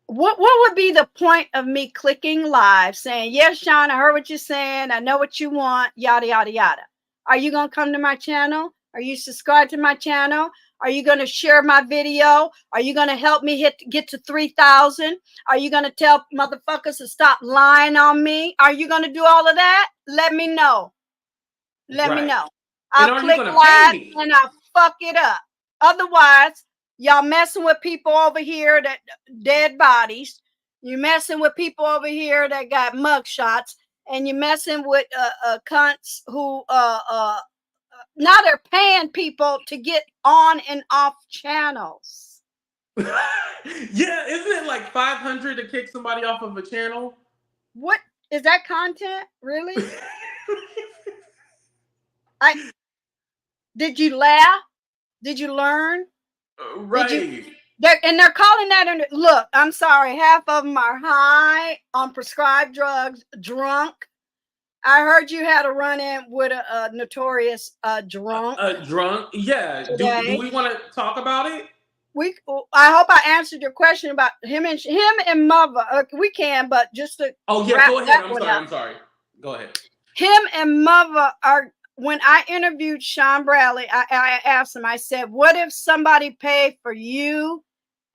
what would be the point of me clicking live saying, yes, Shawn, I heard what you're saying. I know what you want, yada, yada, yada. Are you going to come to my channel? Are you subscribed to my channel? Are you going to share my video? Are you going to help me get to 3,000? Are you going to tell motherfuckers to stop lying on me? Are you going to do all of that? Let me know. Let me Right. know. And I'll are you click gonna pay live me? and I'll fuck it up. Otherwise, y'all messing with people over here that dead bodies. You messing with people over here that got mug shots, and you messing with cunts who now they're paying people to get on and off channels. Yeah, isn't it like 500 to kick somebody off of a channel? What is that content? Really? Did you laugh? Did you learn? Right. Did you? They're calling that. Look, I'm sorry. Half of them are high on prescribed drugs, drunk. I heard you had a run-in with a notorious drunk. Drunk? Yeah. Do we want to talk about it? I hope I answered your question about him and Mother. We can, but just to go ahead. I'm sorry. Go ahead. Him and Mother are. When I interviewed Shawn Bradley, I asked him. I said, "What if somebody paid for you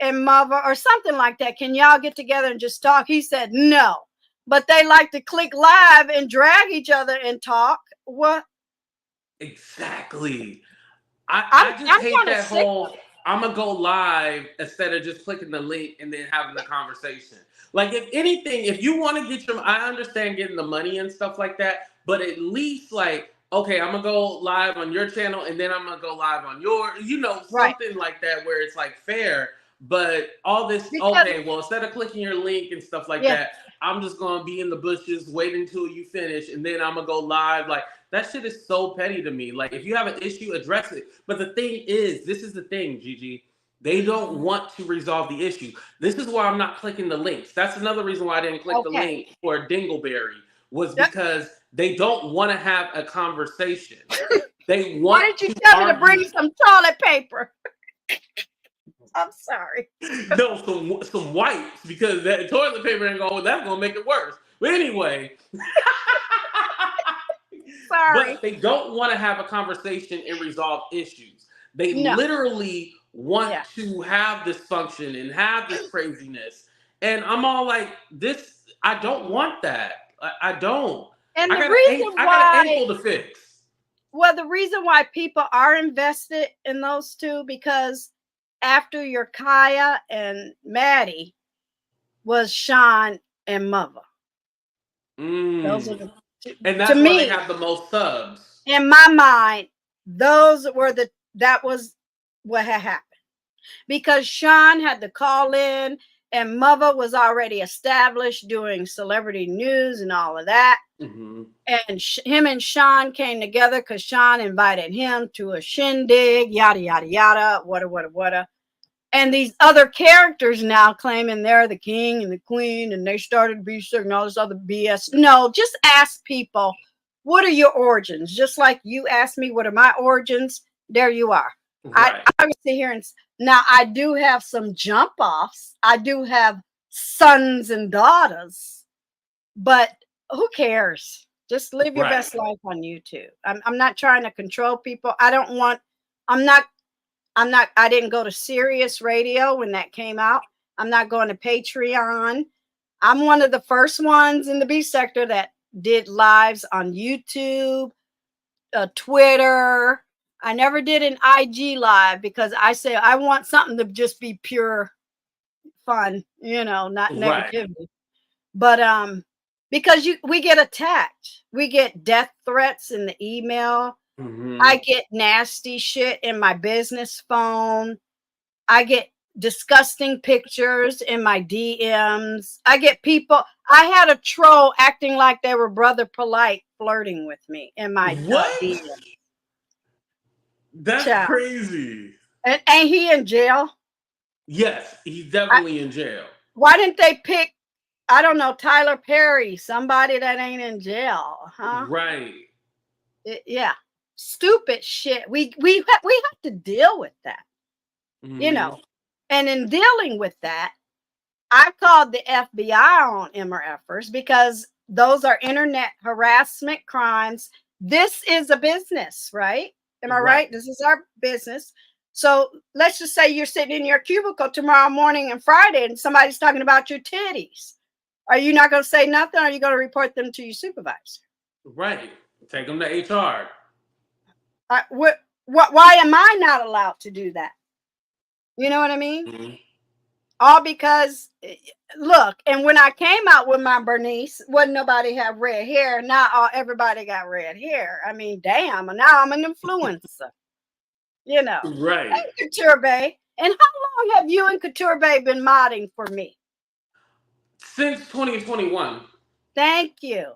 and Mother or something like that? Can y'all get together and just talk?" He said, "No, but they like to click live and drag each other and talk." What? Exactly. I just hate that whole. I'm gonna go live instead of just clicking the link and then having the conversation. Like, if anything, if you want to get I understand getting the money and stuff like that, but at least like, okay, I'm gonna go live on your channel and then I'm gonna go live on your, something like that where it's like fair. But all this, okay, well, instead of clicking your link and stuff like that, I'm just going to be in the bushes, wait until you finish, and then I'm going to go live. Like, that shit is so petty to me. Like, if you have an issue, address it. But the thing is, this is the thing, Gigi. They don't want to resolve the issue. This is why I'm not clicking the links. That's another reason why I didn't click the link for Dingleberry, was because they don't want to have a conversation. They want Why did you tell me to bring some toilet paper? I'm sorry. No, some wipes, because that toilet paper ain't going. That's gonna make it worse. But anyway, sorry. But they don't want to have a conversation and resolve issues. They literally want to have dysfunction and have this craziness. And I'm all like, this. I don't want that. I don't. And I got an ankle to fix. Well, the reason why people are invested in those two, because after your Kaya and Maddie was Shawn and Mother. Those are the two. And that's why they have the most subs. In my mind, that was what had happened. Because Shawn had to call in and Mother was already established doing celebrity news and all of that. Mm-hmm. And him and Shawn came together because Shawn invited him to a shindig, yada, yada, yada, whatever. And these other characters now claiming they're the king and the queen and they started to be certain, all this other BS. No, just ask people, what are your origins? Just like you asked me, what are my origins? There you are. Right. I would sit here and now I do have some jump offs. I do have sons and daughters, but who cares? Just live your best life on YouTube. I'm not trying to control people. I didn't go to Sirius Radio when that came out. I'm not going to Patreon. I'm one of the first ones in the B sector that did lives on YouTube, Twitter. I never did an IG live because I say I want something to just be pure fun, not negativity. But because we get attacked. We get death threats in the email. Mm-hmm. I get nasty shit in my business phone. I get disgusting pictures in my DMs. I get people. I had a troll acting like they were Brother Polite flirting with me in my DMs. That's crazy. And ain't he in jail? Yes, he's definitely in jail. Why didn't they pick, I don't know, Tyler Perry, somebody that ain't in jail, huh? Right. Yeah. Stupid shit. We have to deal with that, and in dealing with that, I called the FBI on MRFers because those are internet harassment crimes. This is a business, right? Am I right? This is our business. So let's just say you're sitting in your cubicle tomorrow morning and Friday and somebody's talking about your titties. Are you not going to say nothing? Or are you going to report them to your supervisor? Right. Take them to HR. Why am I not allowed to do that? You know what I mean? Mm-hmm. All because, look, and when I came out with my Bernice, wasn't nobody have red hair. Now everybody got red hair. I mean, damn, now I'm an influencer. Right. Hey, Couture Bay. And how long have you and Couture Bay been modding for me? Since 2021. Thank you.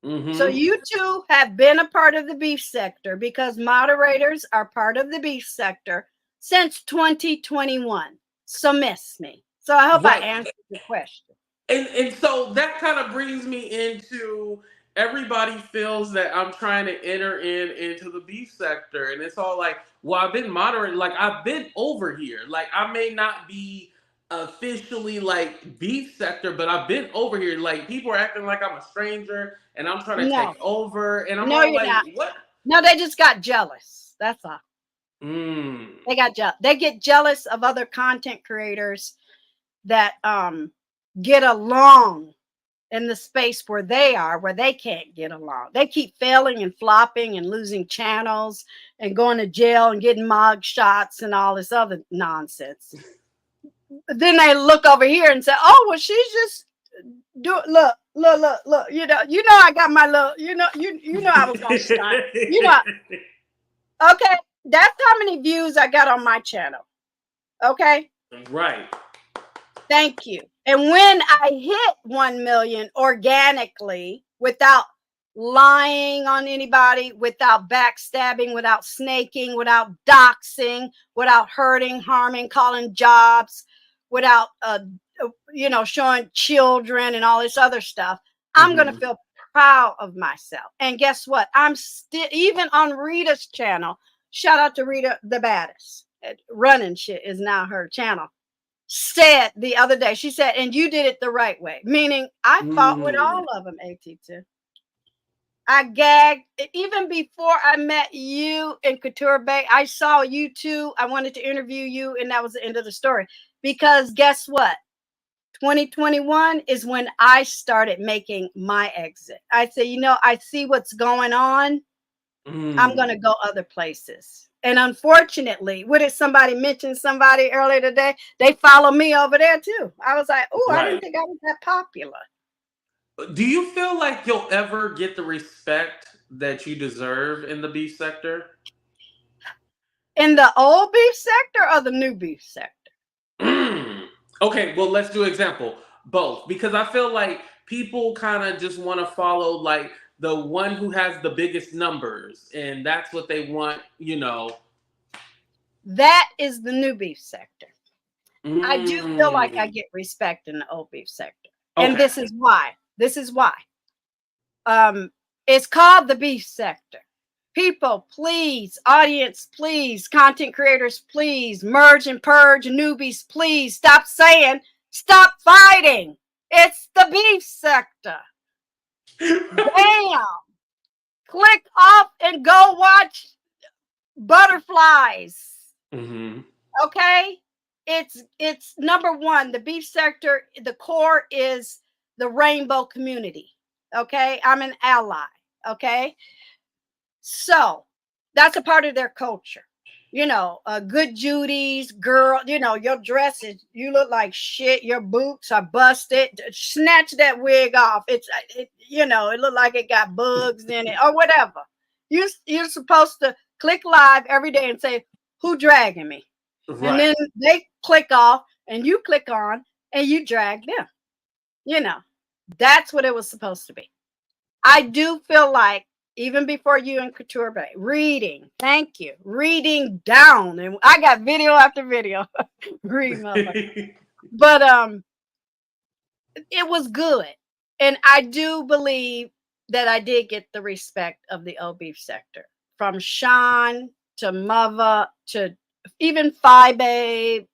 Mm-hmm. So you two have been a part of the beef sector because moderators are part of the beef sector since 2021. So miss me. So I hope I answered the question. And so that kind of brings me into everybody feels that I'm trying to enter into the beef sector. And it's all like, well, I've been moderating. Like, I've been over here. Like, I may not be officially like beef sector, but I've been over here. Like, people are acting like I'm a stranger and I'm trying to take over. And I'm all like, not. What? No, they just got jealous. That's all. They got jealous. They get jealous of other content creators that get along in the space where they are, where they can't get along. They keep failing and flopping and losing channels and going to jail and getting mug shots and all this other nonsense. Then they look over here and say, "Oh, well, she's just look. You know, I got my little. You know, I was gonna start. Okay, that's how many views I got on my channel. Okay, right. Thank you. And when I hit 1 million organically, without lying on anybody, without backstabbing, without snaking, without doxing, without hurting, harming, calling jobs, without showing children and all this other stuff, I'm going to feel proud of myself. And guess what? I'm still, even on Rita's channel, shout out to Rita the Baddest. Running Shit is now her channel. Said the other day, she said, and you did it the right way, meaning I fought with all of them, AT2. I gagged even before I met you in Couture Bay. I saw you too. I wanted to interview you, and that was the end of the story. Because guess what? 2021 is when I started making my exit. I said, I see what's going on. I'm going to go other places. And unfortunately, what did somebody mention somebody earlier today? They follow me over there too. I was like, oh, I didn't think I was that popular. Do you feel like you'll ever get the respect that you deserve in the beef sector? In the old beef sector or the new beef sector? Okay, well, let's do an example. Both. Because I feel like people kind of just want to follow like the one who has the biggest numbers, and that's what they want, That is the new beef sector. I do feel like I get respect in the old beef sector. Okay. And this is why. It's called the beef sector. People, please, audience, please, content creators, please, merge and purge, newbies, please, stop fighting. It's the beef sector. Damn. Click off and go watch Butterflies. Okay? It's number one, the beef sector, the core is the rainbow community. Okay? I'm an ally. Okay? So that's a part of their culture. Good Judy's girl, your dresses, you look like shit. Your boots are busted. Snatch that wig off. It looked like it got bugs in it or whatever. You're supposed to click live every day and say, who dragging me? Right. And then they click off and you click on and you drag them. That's what it was supposed to be. I do feel like even before you in Couture Bay, reading, thank you, reading down. And I got video after video. But it was good. And I do believe that I did get the respect of the old beef sector. From Shawn to Mother to even Phi Babe.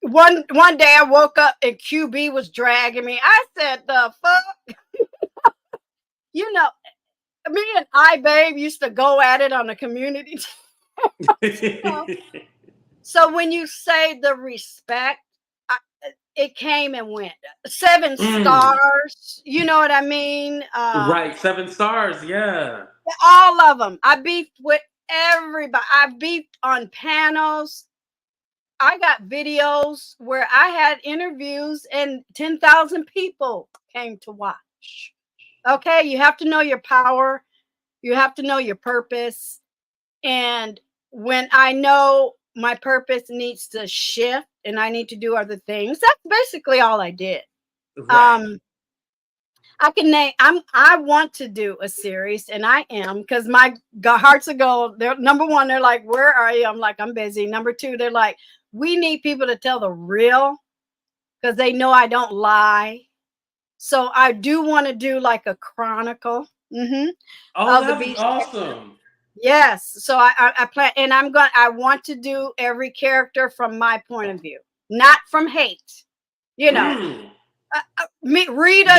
One day I woke up and QB was dragging me. I said, the fuck? Me and Babe used to go at it on the community. So when you say the respect, it came and went. 7 stars, you know what I mean? Right, 7 stars, yeah. All of them. I beefed with everybody. I beefed on panels. I got videos where I had interviews and 10,000 people came to watch. Okay, you have to know your power. You have to know your purpose. And when I know my purpose needs to shift and I need to do other things, that's basically all I did. Right. I can name, I want to do a series, and I am, because my hearts of gold, they're number one, they're like, where are you? I'm like, I'm busy. Number two, they're like, we need people to tell the real, because they know I don't lie. So I do want to do like a chronicle. Oh, that'd be awesome. Yes. So I plan, and I want to do every character from my point of view, not from hate. Rita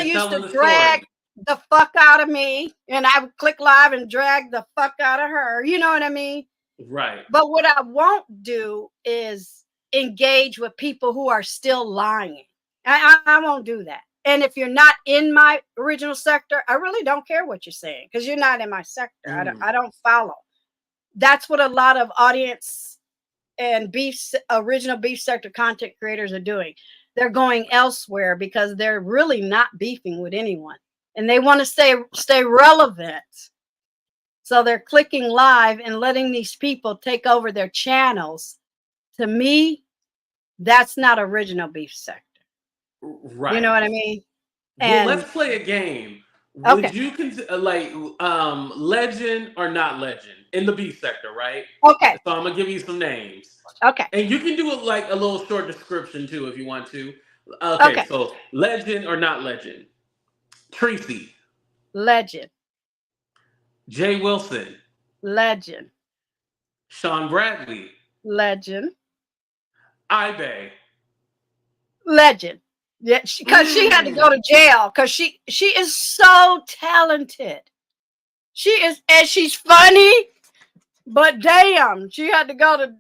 used to drag the fuck out of me, and I would click live and drag the fuck out of her. You know what I mean? Right. But what I won't do is engage with people who are still lying. I won't do that. And if you're not in my original sector, I really don't care what you're saying, because you're not in my sector. I don't follow. That's what a lot of audience and original beef sector content creators are doing. They're going elsewhere because they're really not beefing with anyone, and they want to stay relevant. So they're clicking live and letting these people take over their channels. To me, That's not original beef sector. Right. You know what I mean? Well, And let's play a game. okay, Would you consider like legend or not legend in the beef sector, right? okay, So I'm gonna give you some names. okay, And you can do it like a little short description too if you want to. Okay, okay. so legend or not legend. Tracy, Legend, Jay Wilson, legend, Shawn Bradley, legend, Ibe. legend. Yeah, because she had to go to jail because she is so talented. She is, and she's funny. But damn, she had to go to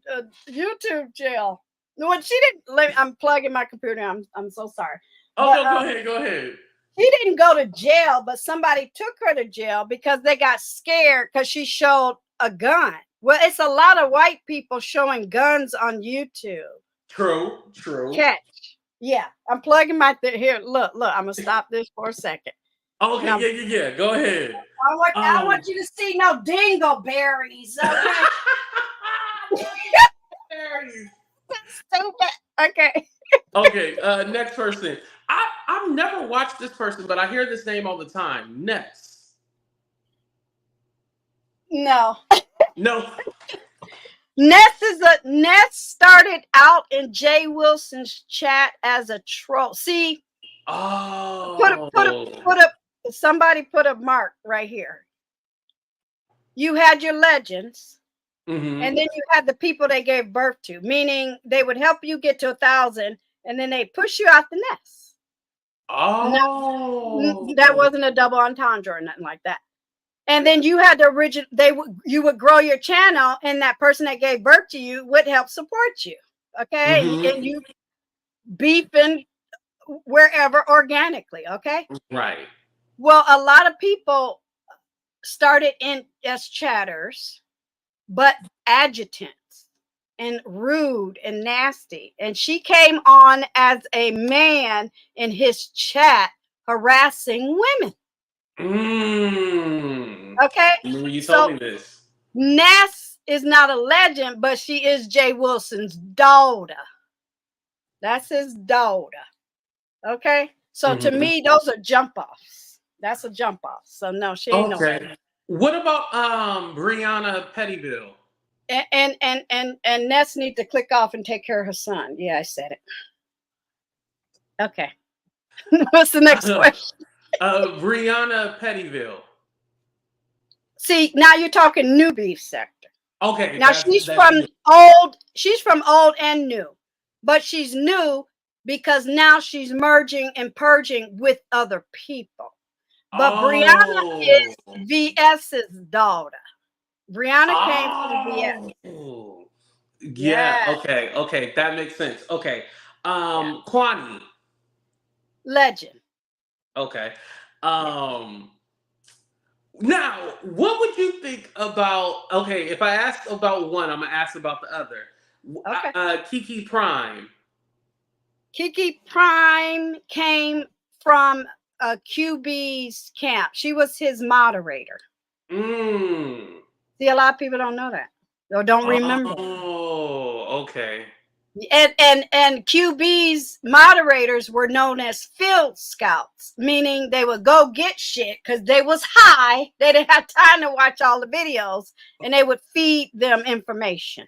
YouTube jail. No, she didn't. I'm plugging my computer. I'm so sorry. Oh But no, go ahead, go ahead. she didn't go to jail, but somebody took her to jail because they got scared because she showed a gun. Well, it's a lot of white people showing guns on YouTube. True, true. Catch. Yeah, I'm plugging my here. Look, I'm gonna stop this for a second. Okay, Now, yeah. Go ahead. I want you to see no dingleberries. Okay. Stupid. Okay. Okay, next person. I've never watched this person, but I hear this name all the time. Ness. No. No. Ness started out in Jay Wilson's chat as a troll. See, Oh. somebody put a mark right here. You had your legends, Mm-hmm. and then you had the people they gave birth to, meaning they would help you get to 1,000, and then they push you out the nest. Oh. No, that wasn't a double entendre or nothing like that. And then you had the original. You would grow your channel, and that person that gave birth to you would help support you. Okay, and you beefing wherever organically. Okay, right. Well, a lot of people started in as chatters, but adjutants and rude and nasty. And she came on as a man in his chat harassing women. Okay. You told me this. Ness is not a legend, but she is Jay Wilson's daughter. That's his daughter. Okay. So to me, those are jump offs. That's a jump off. So no, she ain't no legend. What about Brianna Pettyville? And Ness need to click off and take care of her son. Yeah, I said it. Okay. What's the next question? Brianna Pettyville. See, now you're talking new beef sector. Okay. Now she's from old and new, but she's new because now she's merging and purging with other people. But Brianna is VS's daughter. Brianna came from VS. Yeah. Okay. That makes sense. Okay. Quanney. Legend. Okay. Now, what would you think about? Okay, if I ask about one, I'm gonna ask about the other. Okay. Kiki Prime. Kiki Prime came from QB's camp. She was his moderator. See, a lot of people don't know that or don't remember. Oh, okay. And QB's moderators were known as field scouts, meaning they would go get shit because they was high. They didn't have time to watch all the videos, and they would feed them information.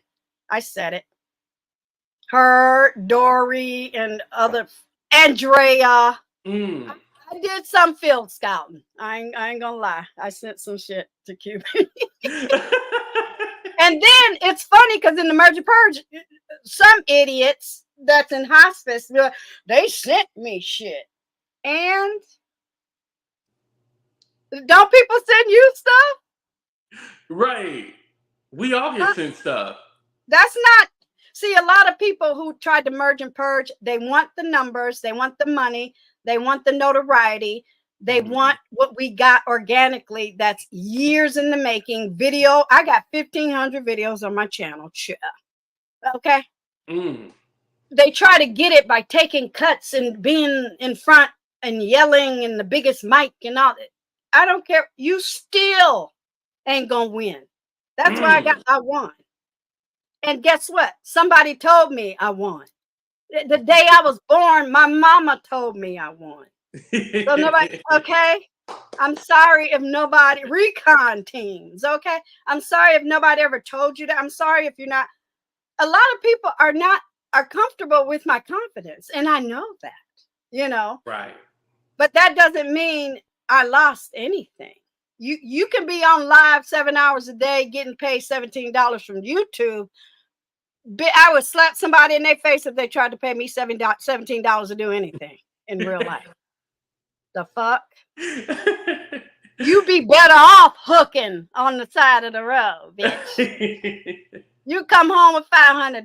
I said it. Her, Dory, and other Andrea. I did some field scouting. I ain't gonna lie. I sent some shit to QB. And then it's funny because in the merger purge, some idiots that's in hospice, they sent me shit. And don't people send you stuff? Right. We all get sent stuff. That's not. See, a lot of people who tried to merge and purge, they want the numbers, they want the money, they want the notoriety. They want what we got organically. That's years in the making. Video. I got 1,500 videos on my channel. Okay. They try to get it by taking cuts and being in front and yelling and the biggest mic and all that. I don't care. You still ain't gonna win. That's why I won. And guess what? Somebody told me I won. The day I was born, my mama told me I won. So nobody, okay? I'm sorry if nobody, recon teams, okay? I'm sorry if nobody ever told you that. I'm sorry if you're not, a lot of people are comfortable with my confidence. And I know that, Right. But that doesn't mean I lost anything. You can be on live 7 hours a day getting paid $17 from YouTube. I would slap somebody in their face if they tried to pay me $17 to do anything in real life. The fuck? You be better off hooking on the side of the road, bitch. You come home with $500.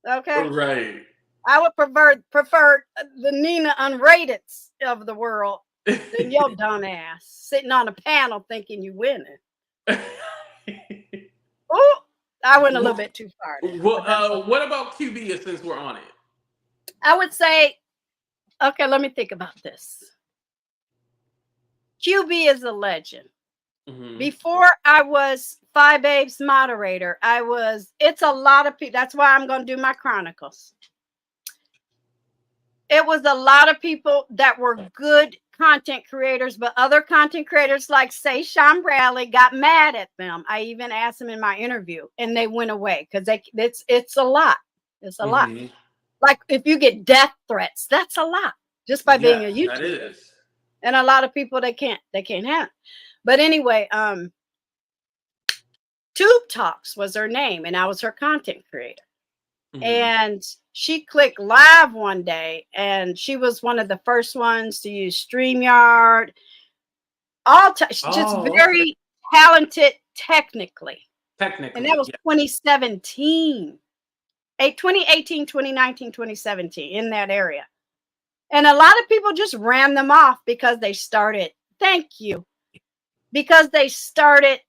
Okay? Right. I would prefer the Nina Unrated of the world than your dumb ass sitting on a panel thinking you winning. Oh, I went a little bit too far. What about QB since we're on it? I would say, okay, let me think about this. QB is a legend. Mm-hmm. Before I was Five Babes moderator, it's a lot of people. That's why I'm going to do my chronicles. It was a lot of people that were good content creators, but other content creators like, say, Shawn Bradley got mad at them. I even asked them in my interview and they went away because it's a lot. It's a lot. Like if you get death threats, that's a lot just by being a YouTuber. That is. And a lot of people they can't handle. But anyway, Tube Talks was her name and I was her content creator. Mm-hmm. And she clicked live one day and she was one of the first ones to use StreamYard. Just very talented technically. And that was 2017. 2018, 2019, 2017 in that area. And a lot of people just ran them off because they started, because they started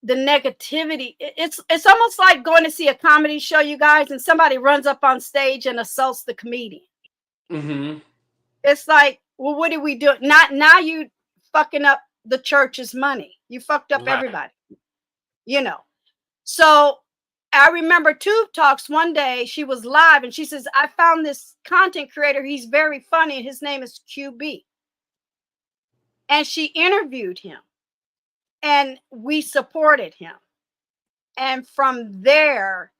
the negativity. It's almost like going to see a comedy show, you guys, and somebody runs up on stage and assaults the comedian. Mm-hmm. It's like, well, what did we do? Now you fucking up the church's money. You fucked up everybody, So I remember Tube Talks one day, she was live and she says, I found this content creator. He's very funny. And his name is QB. And she interviewed him and we supported him. And from there,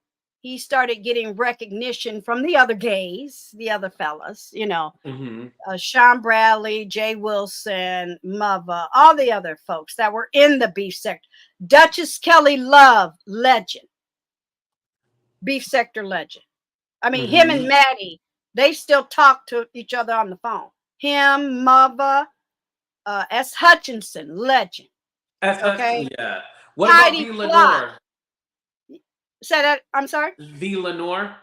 he started getting recognition from the other gays, the other fellas, Shawn Bradley, Jay Wilson, Mava, all the other folks that were in the beef sector. Duchess Kelly Love, legend. Beef sector legend. I mean, him and Maddie, they still talk to each other on the phone. Him, Mava, S. Hutchinson, legend. Okay. Yeah. What Heidi about V. Lenore? Say that. I'm sorry. V. Lenore.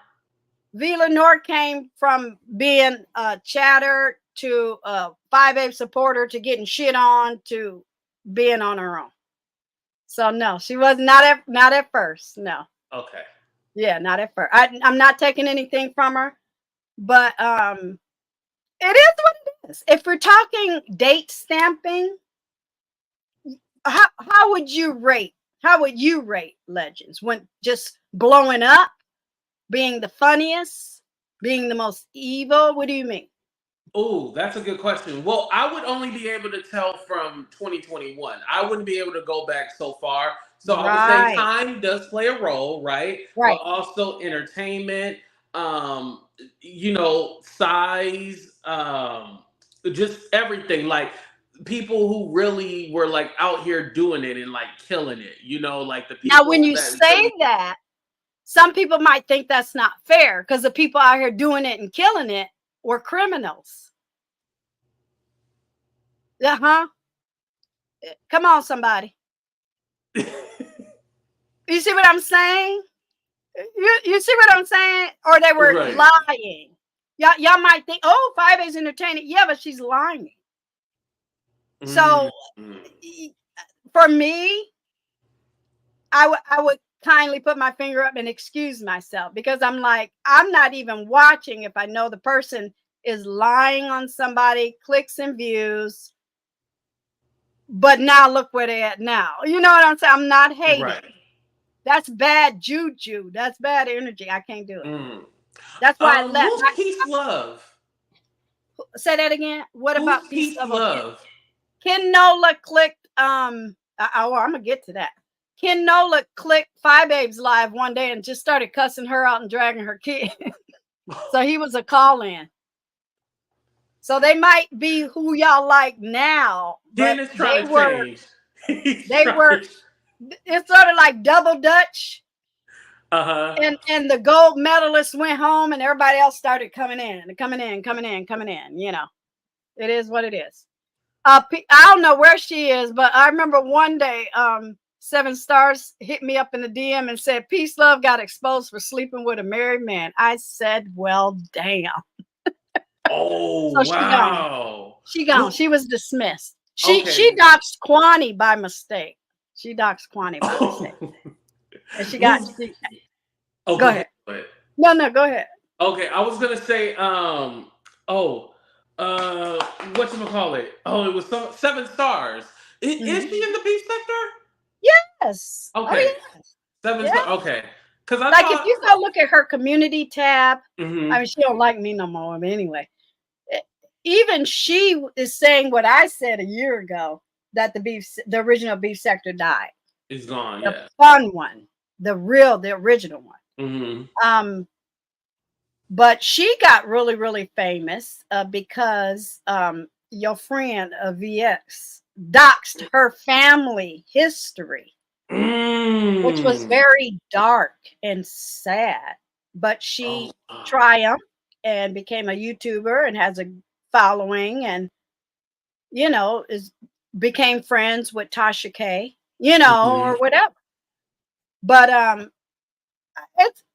V. Lenore came from being a chatter to a 5A supporter to getting shit on to being on her own. So no, she was not at first. No. Okay. Yeah, not at first. I'm not taking anything from her, but it is what it is. If we're talking date stamping, how would you rate legends when just blowing up, being the funniest, being the most evil? What do you mean? Oh, that's a good question. Well, I would only be able to tell from 2021. I wouldn't be able to go back so far. So I would say time does play a role, right? Right. But also entertainment, size, just everything. Like people who really were like out here doing it and like killing it, like the people. Now, when you say that, some people might think that's not fair because the people out here doing it and killing it were criminals. Come on, somebody. You see what I'm saying? You see what I'm saying? Or they were lying. Y'all might think, oh, 5A's entertaining. Yeah, but she's lying. So for me, I would kindly put my finger up and excuse myself because I'm like, I'm not even watching if I know the person is lying on somebody, clicks and views. But now look where they're at now. You know what I'm saying? I'm not hating. Right. That's bad juju. That's bad energy. I can't do it. That's why I left. Who's Peace Love? Say that again. What Who's about Peace Peace Love? Love? Ken Nola clicked. I'm gonna get to that. Ken Nola clicked Five Babes live one day and just started cussing her out and dragging her kid. So he was a call-in. So they might be who y'all like now, but Dennis trying to change. It's sort of like double Dutch. Uh-huh. And the gold medalist went home and everybody else started coming in. You know, it is what it is. I don't know where she is, but I remember one day, 7 Stars hit me up in the DM and said, Peace Love got exposed for sleeping with a married man. I said, well, damn. Oh, so wow. She gone. She was dismissed. She doxed Quanney by mistake. She doxed Quanney by mistake. And she got. Go ahead. No, go ahead. Okay, I was gonna say, whatchamacallit? Oh, it was 7 Stars. Is she in the beef sector? Yes. Okay. Oh, yes. 7 Stars. Okay. Because if you go look at her community tab, mm-hmm. I mean, she don't like me no more. But anyway, even she is saying what I said a year ago, that the original beef sector died. It's gone. The fun one, the original one. Mm-hmm. But she got really, really famous because your friend VX doxed her family history, which was very dark and sad. But she triumphed and became a YouTuber and has a following, and you know, became friends with Tasha K, you know, or whatever. But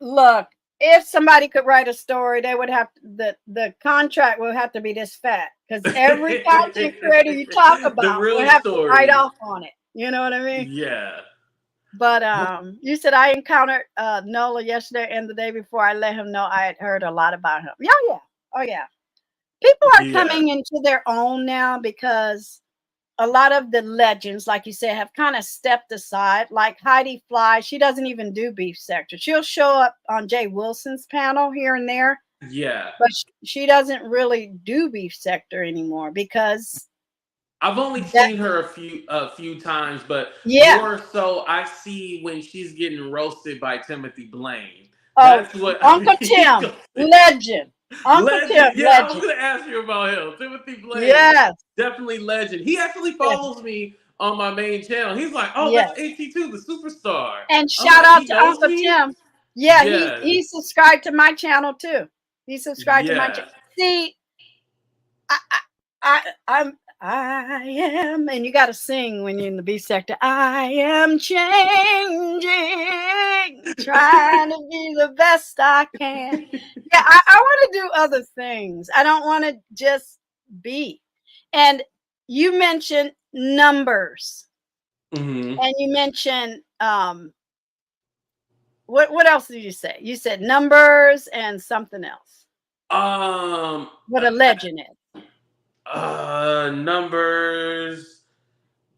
look, if somebody could write a story, they would have the contract will have to be this fat, because every content creator you talk about will have to write off on it. You know what I mean? Yeah. But you said I encountered Nola yesterday and the day before. I let him know I had heard a lot about him. Yeah. Oh yeah. People are coming into their own now, because a lot of the legends, like you said, have kind of stepped aside. Like Heidi Fly, she doesn't even do beef sector. She'll show up on Jay Wilson's panel here and there. Yeah. But she doesn't really do beef sector anymore, because I've only seen her a few times, but more so I see when she's getting roasted by Timothy Blaine. That's what Uncle Tim, legend. Uncle Tim, legend. Yeah, I was going to ask you about him. Timothy Blaine. Yes. Definitely legend. He actually follows me on my main channel. He's like, oh, that's AT2, the superstar. And shout out to Uncle Tim. Yeah, he subscribed to my channel too. He subscribed to my channel. See, I am, and you got to sing when you're in the beef sector. I am changing, trying to be the best I can. Yeah, I want to do other things. I don't want to just be. And you mentioned numbers, and you mentioned what else did you say? You said numbers and something else. What a legend is. Numbers,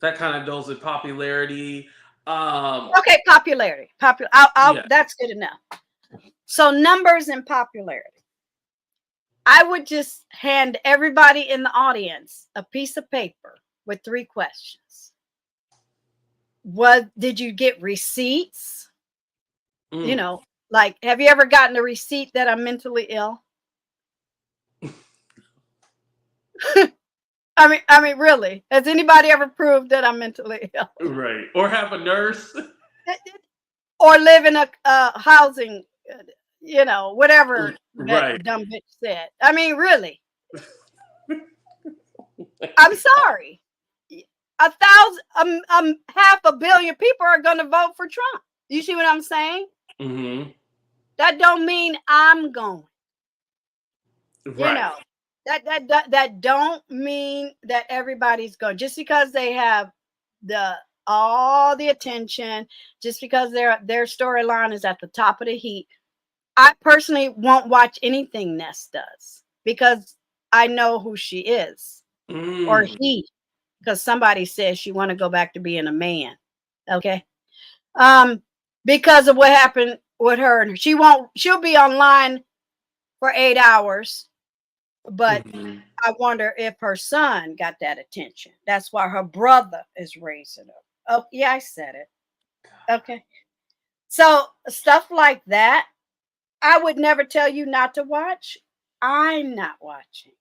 that kind of goes with popularity. Okay, popularity. That's good enough. So numbers and popularity. I would just hand everybody in the audience a piece of paper with 3 questions. Did you get receipts? You know, like, have you ever gotten a receipt that I'm mentally ill? I mean, really, has anybody ever proved that I'm mentally ill? Right. Or have a nurse? Or live in a housing, you know, whatever that dumb bitch said. I mean, really. I'm sorry. 500 million people are going to vote for Trump. You see what I'm saying? That don't mean I'm going. Right. You know. That don't mean that everybody's going. Just because they have all the attention, just because their storyline is at the top of the heap, I personally won't watch anything Ness does, because I know who she is, or he, because somebody says she want to go back to being a man. Okay, because of what happened with her, and she'll be online for 8 hours. But Mhm. I wonder if her son got that attention. That's why her brother is raising her. Oh, yeah, I said it. Okay. So stuff like that, I would never tell you not to watch. I'm not watching.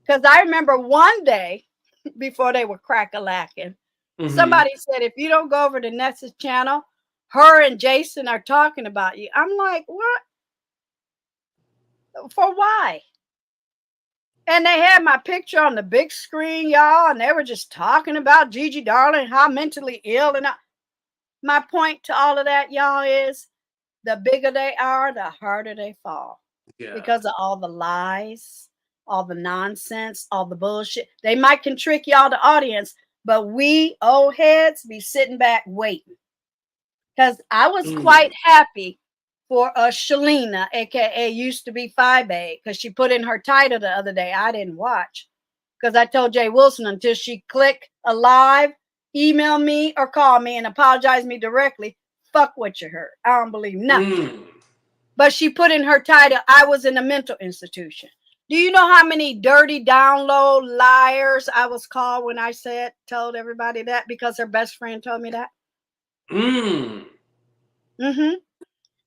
Because I remember one day before they were crack-a-lacking, Mhm. somebody said, if you don't go over to Nessa's channel, her and Jason are talking about you. I'm like, what? For why? And they had my picture on the big screen, y'all, and they were just talking about Gigi darling, how mentally ill. And my point to all of that, y'all, is the bigger they are, the harder they fall. Yeah. Because of all the lies, all the nonsense, all the bullshit. They might can trick y'all, the audience, but we old heads be sitting back waiting. Because I was quite happy for Shalina, aka used to be 5A, because she put in her title the other day. I didn't watch because I told Jay Wilson until she click a live, email me or call me and apologize me directly. Fuck what you heard. I don't believe nothing. But she put in her title, I was in a mental institution. Do you know how many dirty download liars I was called when I told everybody that because her best friend told me that?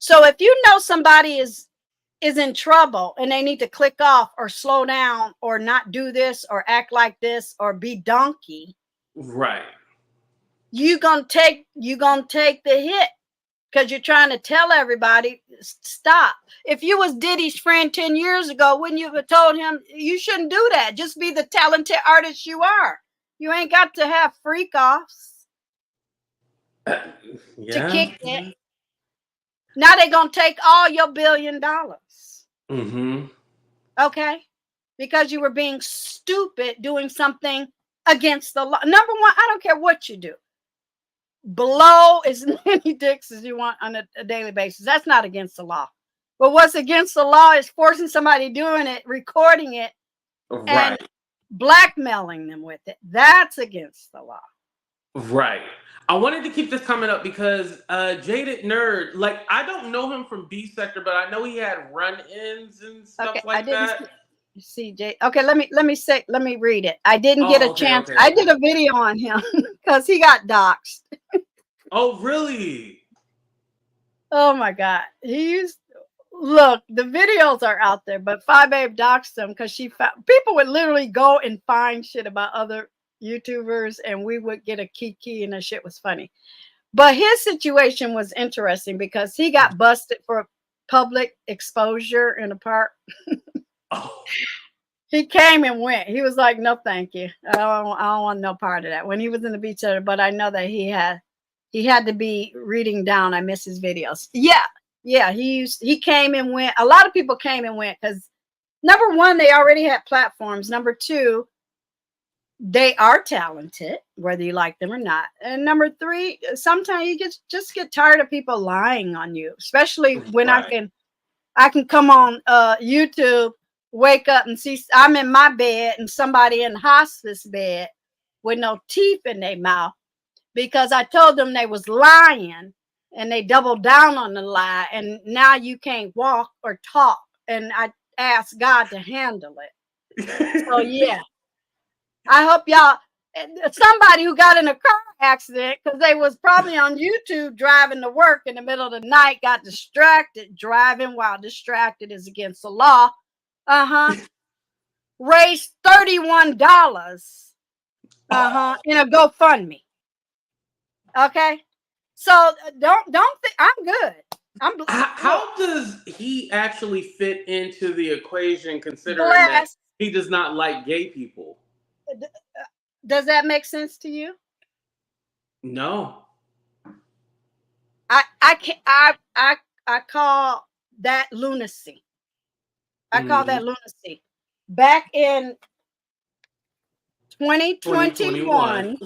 So if you know somebody is in trouble and they need to click off or slow down or not do this or act like this or be donkey, Right. you gonna take the hit because you're trying to tell everybody stop. If you was Diddy's friend 10 years ago, wouldn't you have told him you shouldn't do that? Just be the talented artist you are. You ain't got to have freak offs to kick it. Now they're gonna take all your $1 billion. Okay, because you were being stupid doing something against the law. Number one, I don't care what you do. Blow as many dicks as you want on a daily basis. That's not against the law. But what's against the law is forcing somebody doing it, recording it, and blackmailing them with it. That's against the law. Right. I wanted to keep this comment up because Jaded Nerd, like, I don't know him from B Sector, but I know he had run-ins and stuff like that. See, Jay. Okay, let me read it. I didn't get a chance. I did a video on him because he got doxed. Oh, really? Oh my God. Look, the videos are out there, but 5A doxed him because she found people would literally go and find shit about other YouTubers and we would get a kiki and the shit was funny. But his situation was interesting because he got busted for public exposure in a park. He came and went. He was like, no, thank you. I don't want no part of that. When he was in the beach center, but I know that he had to be reading down. I miss his videos. Yeah. He came and went. A lot of people came and went because number one, they already had platforms. Number two, they are talented, whether you like them or not. And number three, sometimes you just get tired of people lying on you, especially when I can come on YouTube, wake up and see I'm in my bed and somebody in hospice bed with no teeth in their mouth because I told them they was lying and they doubled down on the lie and now you can't walk or talk. And I asked God to handle it. So yeah, I hope y'all, somebody who got in a car accident because they was probably on YouTube driving to work in the middle of the night, got distracted. Driving while distracted is against the law. Raised $31 in a GoFundMe. Okay, so don't think I'm good. How does he actually fit into the equation considering that he does not like gay people? Does that make sense to you? No. I call that lunacy. I call that lunacy. Back in 2021.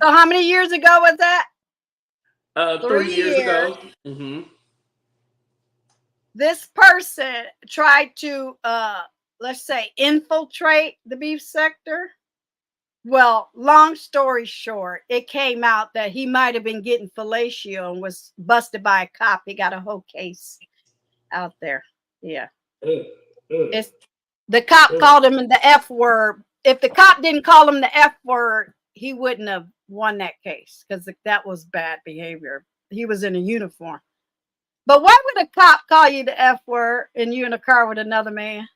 So how many years ago was that? 3 years ago. This person tried to, let's say, infiltrate the beef sector. Well, long story short, it came out that he might have been getting fellatio and was busted by a cop. He got a whole case out there. Yeah. It's the cop called him the F word. If the cop didn't call him the F word, he wouldn't have won that case because that was bad behavior. He was in a uniform. But why would a cop call you the F word and you in a car with another man?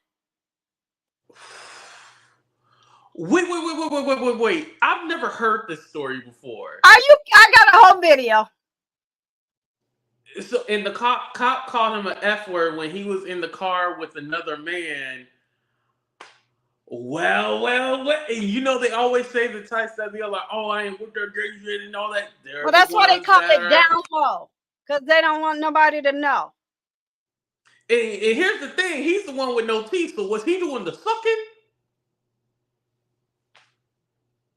Wait. I've never heard this story before. I got a whole video. So, and the cop called him an F word when he was in the car with another man. Well. And you know they always say the types that be like, "Oh, I ain't with their gay shit and all that." Well, that's why they call it down low, because they don't want nobody to know. And here's the thing: he's the one with no teeth. So was he doing the sucking?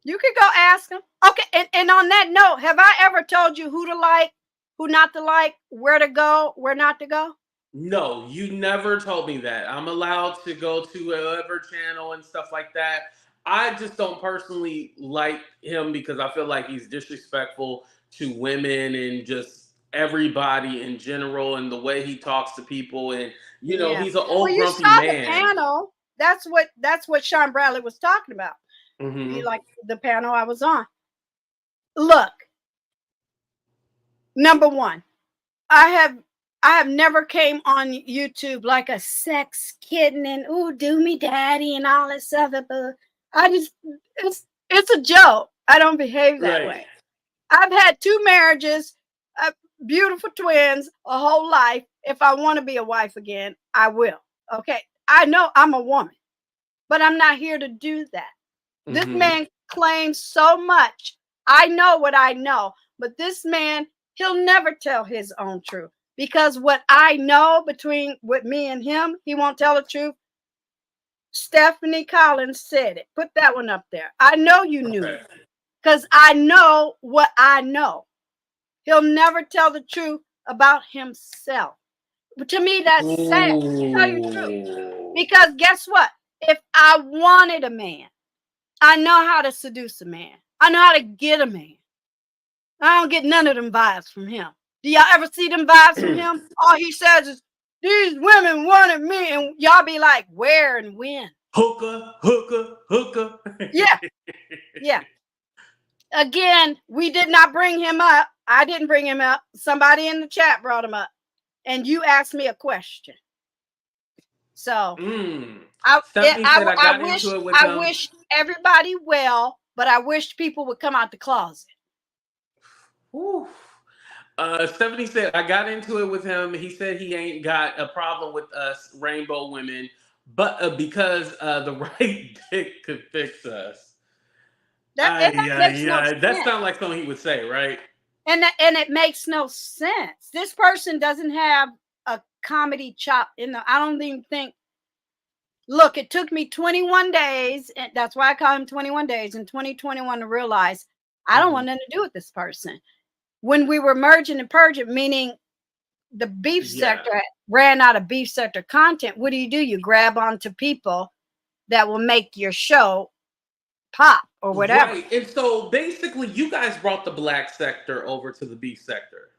You could go ask him. Okay, and on that note, have I ever told you who to like, who not to like, where to go, where not to go? No, you never told me that. I'm allowed to go to whatever channel and stuff like that. I just don't personally like him because I feel like he's disrespectful to women and just everybody in general, and the way he talks to people. And you know, he's an old grumpy man. The panel. That's what Shawn Bradley was talking about. You like the panel I was on. Look, number one, I have never came on YouTube like a sex kitten and ooh, do me daddy and all that stuff. I just it's a joke. I don't behave that way. I've had 2 marriages, beautiful twins, a whole life. If I want to be a wife again, I will. Okay. I know I'm a woman, but I'm not here to do that. This man claims so much. I know what I know, but this man, he'll never tell his own truth, because what I know with me and him, he won't tell the truth. Stephanie Collins said it. Put that one up there. I know you knew it because I know what I know. He'll never tell the truth about himself. But to me, that's sad. To tell you the truth. Because guess what? If I wanted a man, I know how to seduce a man. I know how to get a man. I don't get none of them vibes from him. Do y'all ever see them vibes from him? All he says is, these women wanted me, and y'all be like, where and when? Hooker. Yeah. Again, we did not bring him up. I didn't bring him up. Somebody in the chat brought him up. And you asked me a question. So I wish everybody well, but I wish people would come out the closet. Stephanie said, I got into it with him. He said he ain't got a problem with us rainbow women, but because the right dick could fix us. That sounds like something he would say, right? And it makes no sense. This person doesn't have a comedy chop in the. I don't even think. Look, it took me 21 days, and that's why I call him 21 days in 2021 to realize I don't want nothing to do with this person. When we were merging and purging, meaning the beef sector ran out of beef sector content, what do? You grab onto people that will make your show pop or whatever. Right. And so basically you guys brought the black sector over to the beef sector.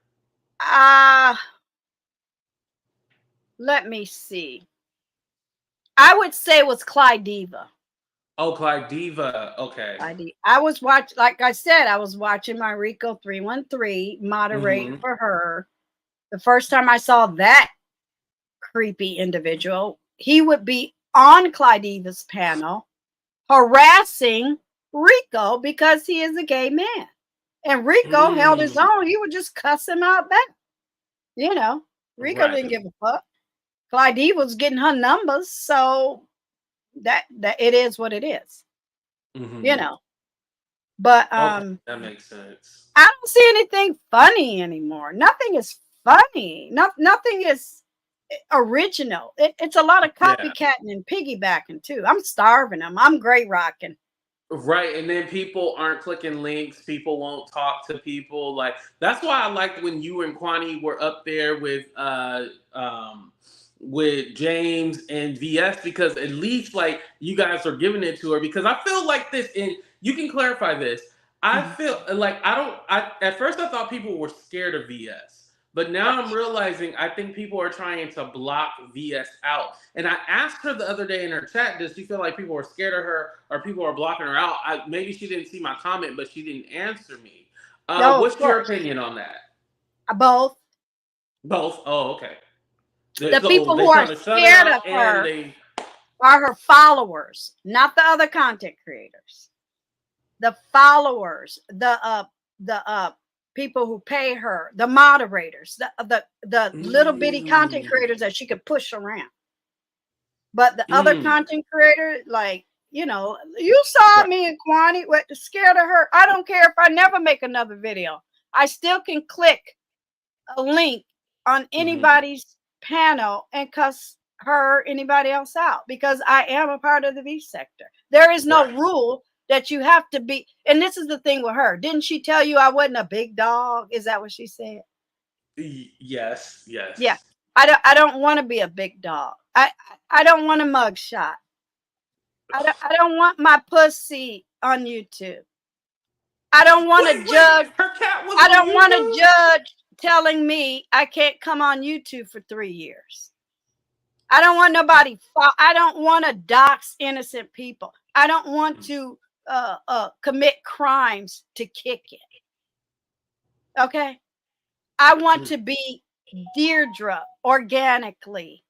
Let me see. I would say it was Clyde Diva. Oh, Clyde Diva. Okay. I was watching, like I said, I was watching my Rico 313 moderate for her. The first time I saw that creepy individual, he would be on Clyde Diva's panel harassing Rico because he is a gay man. And Rico held his own. He would just cuss him out back. You know, Rico didn't give a fuck. Clyde Diva was getting her numbers, so that it is what it is. You know. But that makes sense. I don't see anything funny anymore. Nothing is funny. Nothing is original. It's a lot of copycatting and piggybacking too. I'm starving them. I'm gray rocking. Right, and then people aren't clicking links. People won't talk to people. Like, that's why I liked when you and Quanney were up there with James and VS, because at least like you guys are giving it to her. Because I feel like this, and you can clarify this. I feel like at first I thought people were scared of VS, But now I'm realizing I think people are trying to block VS out. And I asked her the other day in her chat, does she feel like people are scared of her or people are blocking her out? Maybe she didn't see my comment, but she didn't answer me. No, of What's your course. opinion on that? Both. Both? Oh, okay. The So people they who are trying to shut her scared of out and her they... are her followers, not the other content creators. The followers, the people who pay her, the moderators, the little bitty content creators that she could push around. But the other content creator, like, you know, you saw me and Quanney, what, scared of her. I don't care if I never make another video. I still can click a link on anybody's panel and cuss her, anybody else out, because I am a part of the V sector. There is no rule that you have to be. And this is the thing with her. Didn't she tell you I wasn't a big dog? Is that what she said? Yes, yes. Yeah. I don't want to be a big dog. I don't want a mug shot. I don't want my pussy on YouTube. I don't want to judge. Her cat was I don't want to to judge telling me I can't come on YouTube for 3 years. I don't want nobody. I don't want to dox innocent people. I don't want to commit crimes to kick it. Okay. I want to be Deirdre organically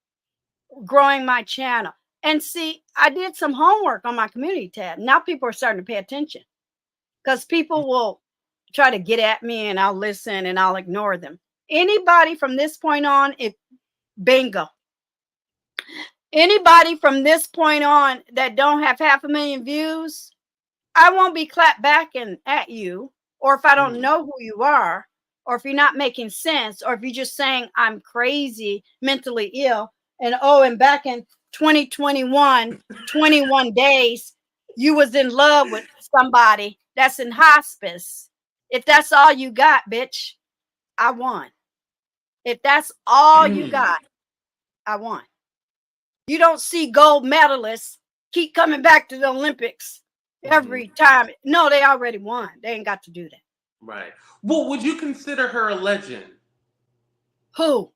growing my channel. And see, I did some homework on my community tab. Now people are starting to pay attention because people will try to get at me and I'll listen and I'll ignore them. Anybody from this point on, bingo. Anybody from this point on that don't have 500,000 views, I won't be clapped back at you. Or if I don't know who you are, or if you're not making sense, or if you're just saying I'm crazy, mentally ill, and back in 2021, 21 days, you was in love with somebody that's in hospice. If that's all you got, bitch, I won. If that's all you got, I won. You don't see gold medalists keep coming back to the Olympics every time. No, they already won. They ain't got to do that. Right. Well, would you consider her a legend? Who?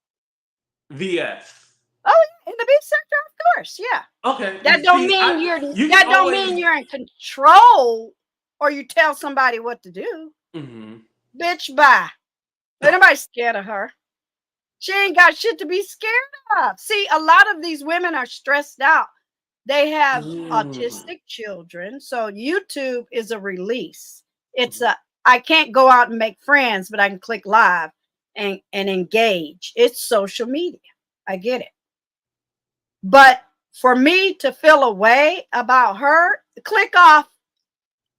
VS. Oh, in the beef sector, of course, yeah. Okay. That don't mean you're in control or you tell somebody what to do. Bitch, bye. Ain't nobody scared of her. She ain't got shit to be scared of. See, a lot of these women are stressed out. They have autistic children. So YouTube is a release. It's I can't go out and make friends, but I can click live and engage. It's social media. I get it. But for me to feel a way about her, click off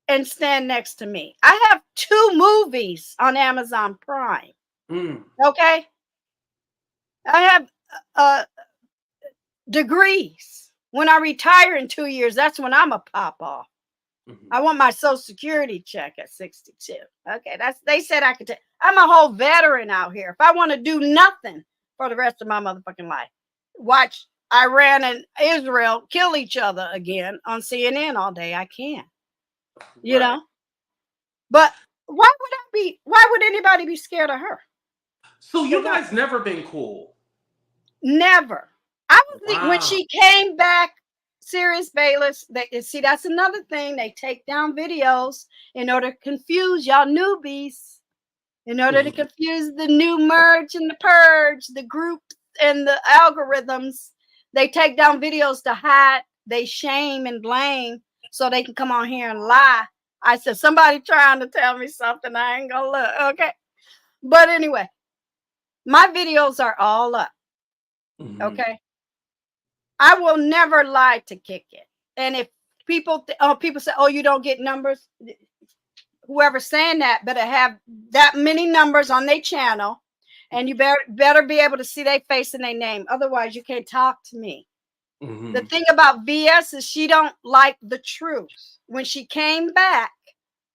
and stand next to me. I have 2 movies on Amazon Prime. Okay? I have degrees. When I retire in 2 years, that's when I'm a pop off. I want my Social Security check at 62. Okay, they said I could take. I'm a whole veteran out here. If I want to do nothing for the rest of my motherfucking life, watch Iran and Israel kill each other again on CNN all day, I can. You know? But why would anybody be scared of her? So you guys never been cool? Never. I was thinking when she came back, Sirius Bayless, see, that's another thing. They take down videos in order to confuse y'all newbies, in order to confuse the new merge and the purge, the groups and the algorithms. They take down videos to hide, they shame and blame so they can come on here and lie. I said, somebody trying to tell me something, I ain't gonna look. Okay. But anyway, my videos are all up. Okay. I will never lie to kick it. And if people say, oh, you don't get numbers, whoever's saying that better have that many numbers on their channel, and you better be able to see their face and their name. Otherwise, you can't talk to me. The thing about VS is she don't like the truth. When she came back,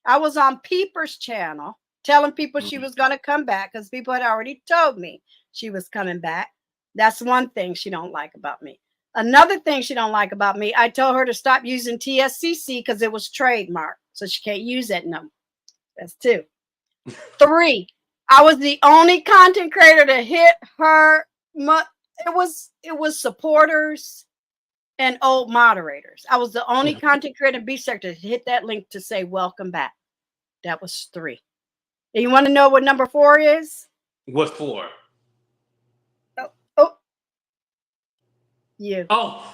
I was on Peeper's channel telling people she was going to come back because people had already told me she was coming back. That's one thing she don't like about me. Another thing she don't like about me, I told her to stop using TSCC because it was trademarked. So she can't use that number. That's 2. 3, I was the only content creator to hit her. It was supporters and old moderators. I was the only content creator in B sector to hit that link to say welcome back. That was 3. And you want to know what number 4 is? What's 4? Oh, you. Oh.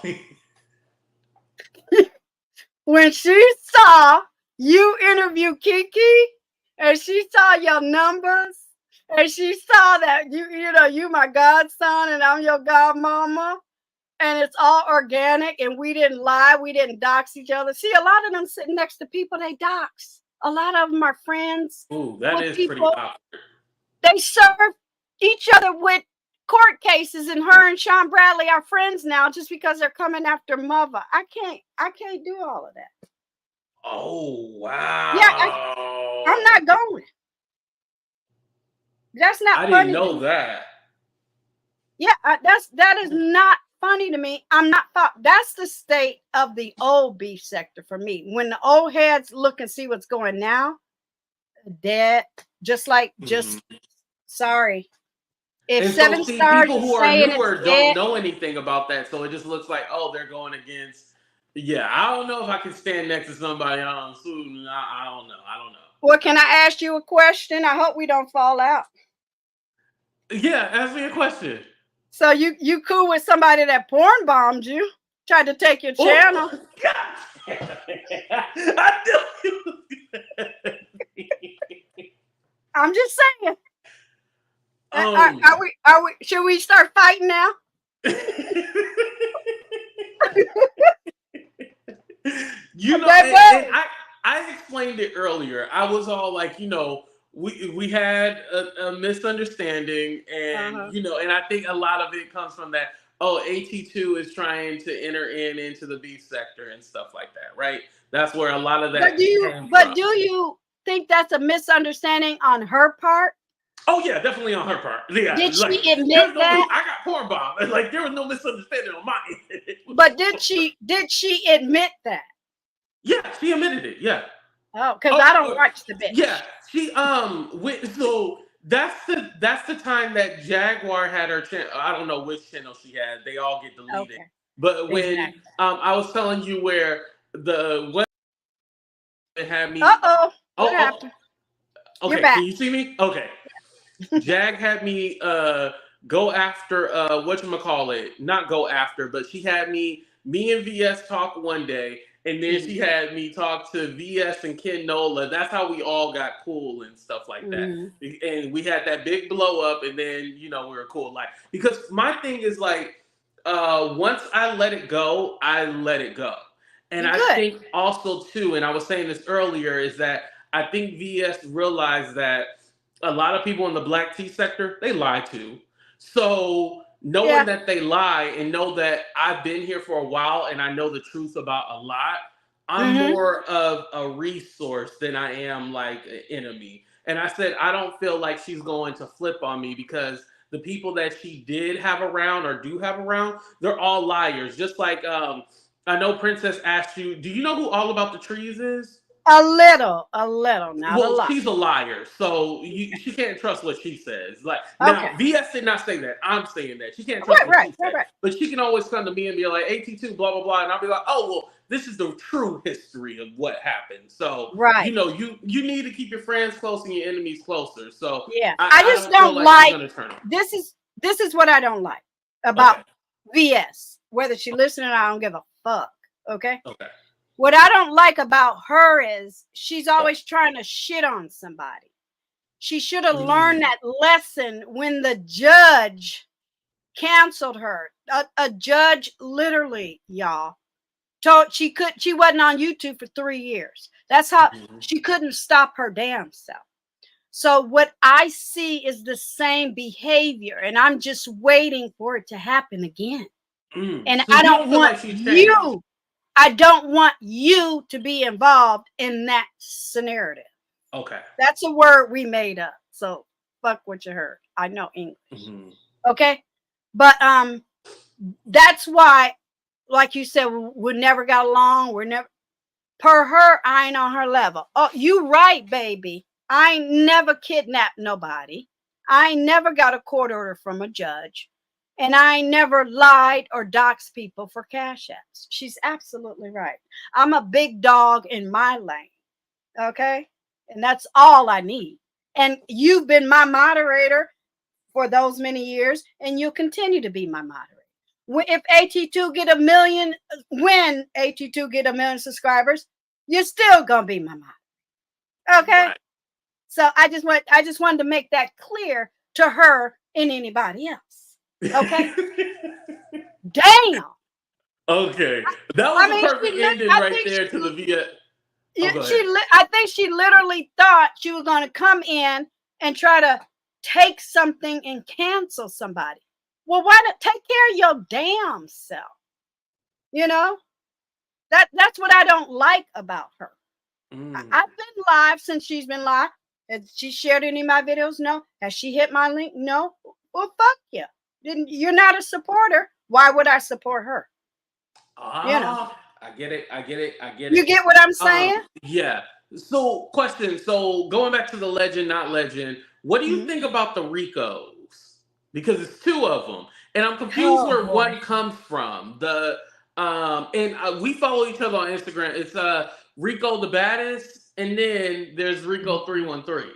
When she saw you interview Kiki, and she saw your numbers, and she saw that you my godson and I'm your godmama, and it's all organic, and we didn't lie, we didn't dox each other. See, a lot of them sitting next to people they dox. A lot of them are friends. Ooh, that is people. pretty awkward. They serve each other with court cases, and her and Shawn Bradley are friends now just because they're coming after mother. I can't do all of that. Oh wow. Yeah, I'm not going. That's not funny. I didn't know that. Yeah, that is not funny to me. I'm not thought. That's the state of the old beef sector for me. When the old heads look and see what's going now, dead. Just sorry. If and 7 so, stars people who are newer don't know anything about that, so it just looks like, oh, they're going against. Yeah, I don't know if I can stand next to somebody on soon. I don't know. Well, can I ask you a question? I hope we don't fall out. Yeah, ask me a question. So you cool with somebody that porn bombed you, tried to take your channel? God. I knew you. I'm just saying. Are we? Should we start fighting now? You know, and I explained it earlier. I was all like, we had a misunderstanding, and and I think a lot of it comes from that. Oh, AT2 is trying to enter into the beef sector and stuff like that, right? That's where a lot of that. But do you think that's a misunderstanding on her part? Oh yeah, definitely on her part. Yeah, did she admit that? I got porn bombed. Like there was no misunderstanding on my end. But did she admit that? Yeah, she admitted it. Yeah. Oh, because I don't watch the bitch. Yeah, she so that's the time that Jaguar had her channel. I don't know which channel she had. They all get deleted. Okay. But when I was telling you where the web had me. What happened? Okay, can you see me? Okay. Jag had me go after whatchamacallit. Not go after, but she had me and VS talk one day, and then she had me talk to VS and Ken Nola. That's how we all got cool and stuff like that. And we had that big blow up, and then we were cool. Like, because my thing is like, once I let it go, I let it go. And I think also too, and I was saying this earlier, is that I think VS realized that a lot of people in the black tea sector, they lie too. So knowing that they lie and know that I've been here for a while and I know the truth about a lot, I'm more of a resource than I am like an enemy. And I said, I don't feel like she's going to flip on me because the people that she did have around or do have around, they're all liars. Just like I know Princess asked you, do you know who All About the Trees is? A little, not a lot. She's a liar, so she can't trust what she says. Like now, VS did not say that. I'm saying that she can't trust what she says. But she can always come to me and be like, AT2, blah blah blah, and I'll be like, oh well, this is the true history of what happened. So you need to keep your friends close and your enemies closer. So yeah, I just don't like this is what I don't like about VS. Whether she listening, I don't give a fuck. Okay. What I don't like about her is she's always trying to shit on somebody. She should have learned that lesson when the judge canceled her. A judge literally, y'all, told she wasn't on YouTube for 3 years. That's how she couldn't stop her damn self. So what I see is the same behavior, and I'm just waiting for it to happen again. And so I don't want you. I don't want you to be involved in that scenario. Okay. That's a word we made up. So fuck what you heard. I know English. Okay. But that's why, like you said, we never got along. We're never per her, I ain't on her level. Oh, you right, baby. I ain't never kidnapped nobody. I ain't never got a court order from a judge. And I ain't never lied or doxed people for cash apps. She's absolutely right. I'm a big dog in my lane. Okay? And that's all I need. And you've been my moderator for those many years, and you'll continue to be my moderator. If AT2 get 1 million, when AT2 get 1 million subscribers, you're still gonna be my moderator. Okay? Right. So I just wanted to make that clear to her and anybody else. Okay? Damn. Okay. That was a perfect ending right there to the via. I think she literally thought she was going to come in and try to take something and cancel somebody. Well, why not take care of your damn self? You know? That's what I don't like about her. I've been live since she's been live. Has she shared any of my videos? No. Has she hit my link? No. Well, fuck you. You're not a supporter. Why would I support her? You know. I get it. You get what I'm saying? Yeah. So, question. So, going back to the legend, not legend, what do you think about the Ricos? Because it's 2 of them, and I'm confused where one comes from. We follow each other on Instagram. It's Rico the baddest, and then there's Rico 313.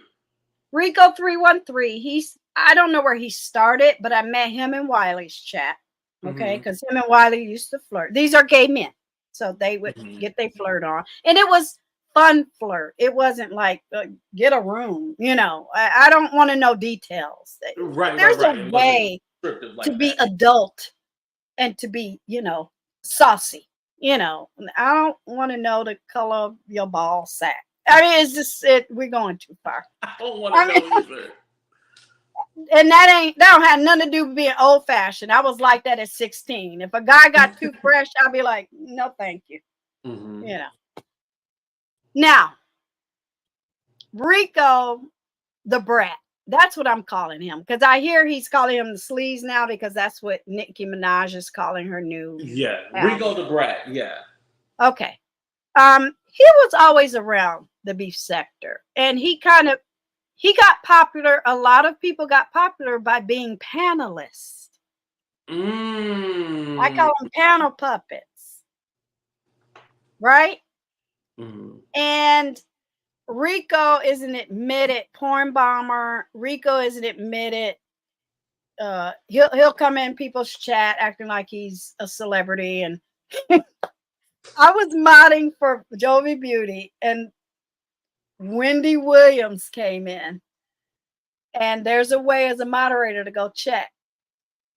Rico 313. I don't know where he started, but I met him in Wiley's chat. Okay, because him and Wiley used to flirt. These are gay men, so they would get their flirt on, and it was fun flirt. It wasn't like get a room. You know, I don't want to know details. There's a way to be adult and to be, saucy. You know, I don't want to know the color of your ball sack. I mean, it's just we're going too far. I don't want to know either. And that don't have nothing to do with being old fashioned. I was like that at 16. If a guy got too fresh, I'd be like, no, thank you. You know. Now, Rico the brat. That's what I'm calling him. Because I hear he's calling him the sleaze now, because that's what Nicki Minaj is calling her new. Yeah, Rico the brat. Yeah. Okay. He was always around the beef sector, and he got popular. A lot of people got popular by being panelists. I call them panel puppets. Right? And Rico is an admitted porn bomber. Rico is an admitted he'll come in people's chat acting like he's a celebrity. And I was modding for Jovi Beauty, and Wendy Williams came in, and there's a way as a moderator to go check,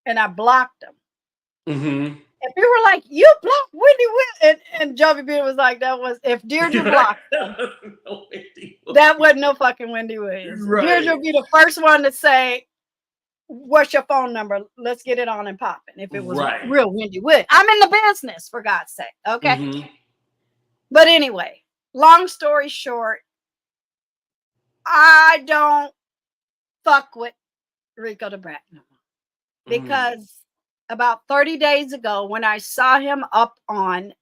and I blocked him. And people were like, "You blocked Wendy Williams," and Jovi Beauty was like, "That was if Deirdre blocked him, that wasn't no fucking Wendy Williams." Right. Deirdre would be the first one to say, "What's your phone number? Let's get it on and popping." If it was real Wendy Williams, I'm in the business, for God's sake. Okay. But anyway, long story short, I don't fuck with Rico the Brat no more, because about 30 days ago, when I saw him up on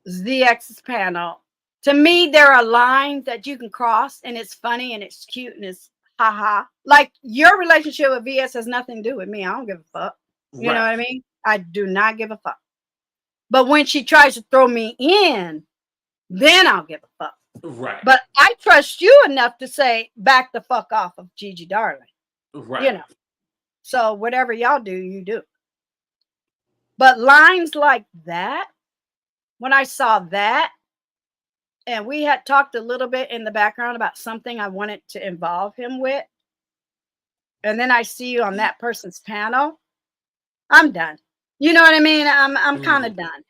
ZX's panel, to me, there are lines that you can cross, and it's funny and it's cute and it's haha. Like, your relationship with VS has nothing to do with me. I don't give a fuck. You know what I mean? I do not give a fuck. But when she tries to throw me in, then I'll give a fuck. Right. But I trust you enough to say, back the fuck off of Gigi Darling. Right. You know. So whatever y'all do, you do. But lines like that, when I saw that, and we had talked a little bit in the background about something I wanted to involve him with, and then I see you on that person's panel, I'm done. You know what I mean? I'm kind of done.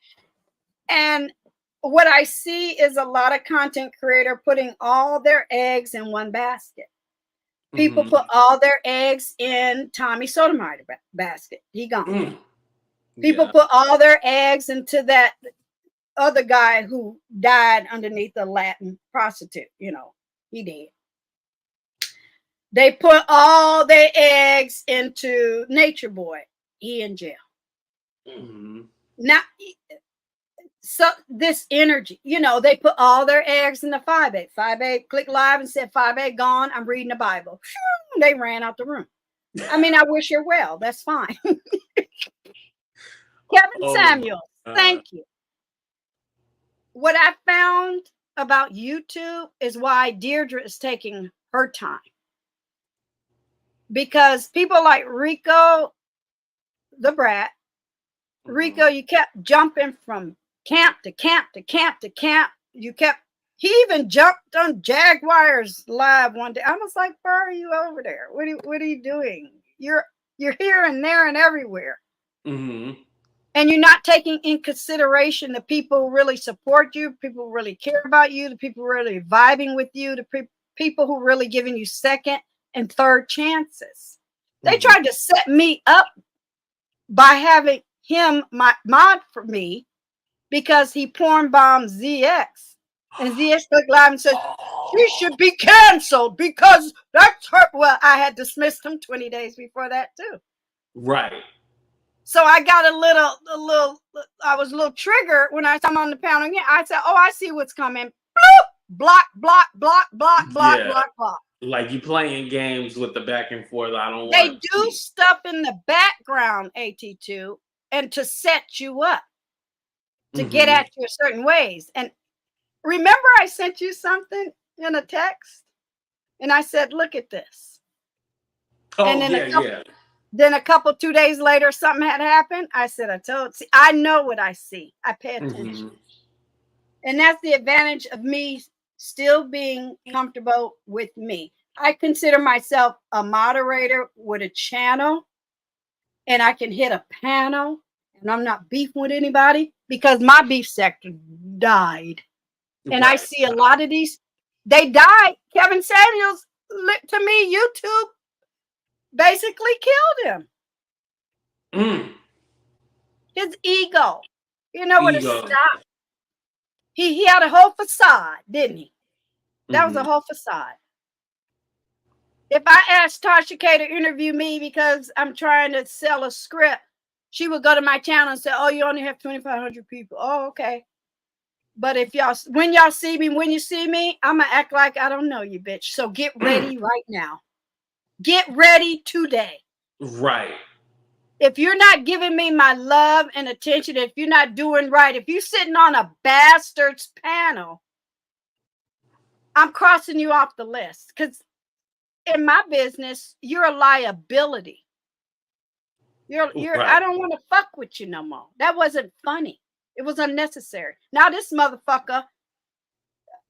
And what I see is a lot of content creator putting all their eggs in one basket. People put all their eggs in Tommy Sotomayor basket. He gone. People put all their eggs into that other guy who died underneath a Latin prostitute. You know, he did. They put all their eggs into Nature Boy. He in jail. Now, so this energy, you know, they put all their eggs in the 5A. 5A click live and said 5A gone. I'm reading the Bible. They ran out the room. I mean, I wish her well. That's fine. Kevin Samuel, thank you. What I found about YouTube is why Deirdre is taking her time. Because people like Rico, the brat, Rico, you kept jumping from camp to camp to camp to camp. He even jumped on Jaguars live one day. I was like, why are you over there? What are you doing? You're here and there and everywhere. Mm-hmm. And you're not taking in consideration the people who really support you, people who really care about you, the people who really vibing with you, the people who really giving you second and third chances. They tried to set me up by having him mod for me because he porn bombed ZX. And ZX looked live and said, she should be canceled because that's her. Well, I had dismissed him 20 days before that too. Right. So I got I was a little triggered when I saw him on the panel again. I said, oh, I see what's coming. Bloop! Block, block, block, block, block, block, block. Like you playing games with the back and forth. They do stuff in the background, AT2, and to set you up to get at you certain ways. And remember, I sent you something in a text, and I said, "Look at this." Oh, and then Then a couple 2 days later, something had happened. I said, see, I know what I see. I pay attention. And that's the advantage of me still being comfortable with me. I consider myself a moderator with a channel, and I can hit a panel, and I'm not beefing with anybody because my beef sector died. And I see a lot of these, they died. Kevin Samuels, to me, YouTube basically killed him. His ego. You know what? It stopped. He had a whole facade, didn't he? That was a whole facade. If I asked Tasha K to interview me because I'm trying to sell a script, she would go to my channel and say, oh, you only have 2,500 people. Oh, okay. But when you see me, I'm going to act like I don't know you, bitch. So get ready right now. Get ready today. Right. If you're not giving me my love and attention, if you're not doing right, if you're sitting on a bastard's panel, I'm crossing you off the list. Because in my business, you're a liability. I don't want to fuck with you no more. That wasn't funny. It was unnecessary. Now this motherfucker,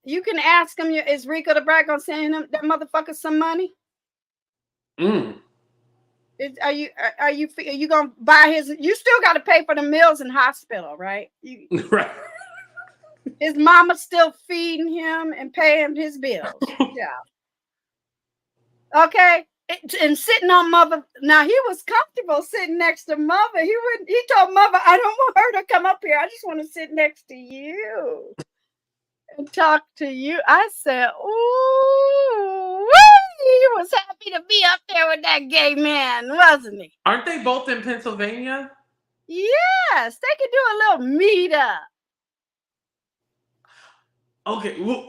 you can ask him, is Rico the Brat gonna send him that motherfucker some money? Are you gonna buy his? You still got to pay for the meals in hospital, right? Right. His mama still feeding him and paying his bills. Yeah. Okay. And sitting on mother. Now he was comfortable sitting next to mother. He told mother, I don't want her to come up here. I just want to sit next to you and talk to you. I said, ooh, he was happy to be up there with that gay man, wasn't he? Aren't they both in Pennsylvania? Yes, they could do a little meetup. Okay, well,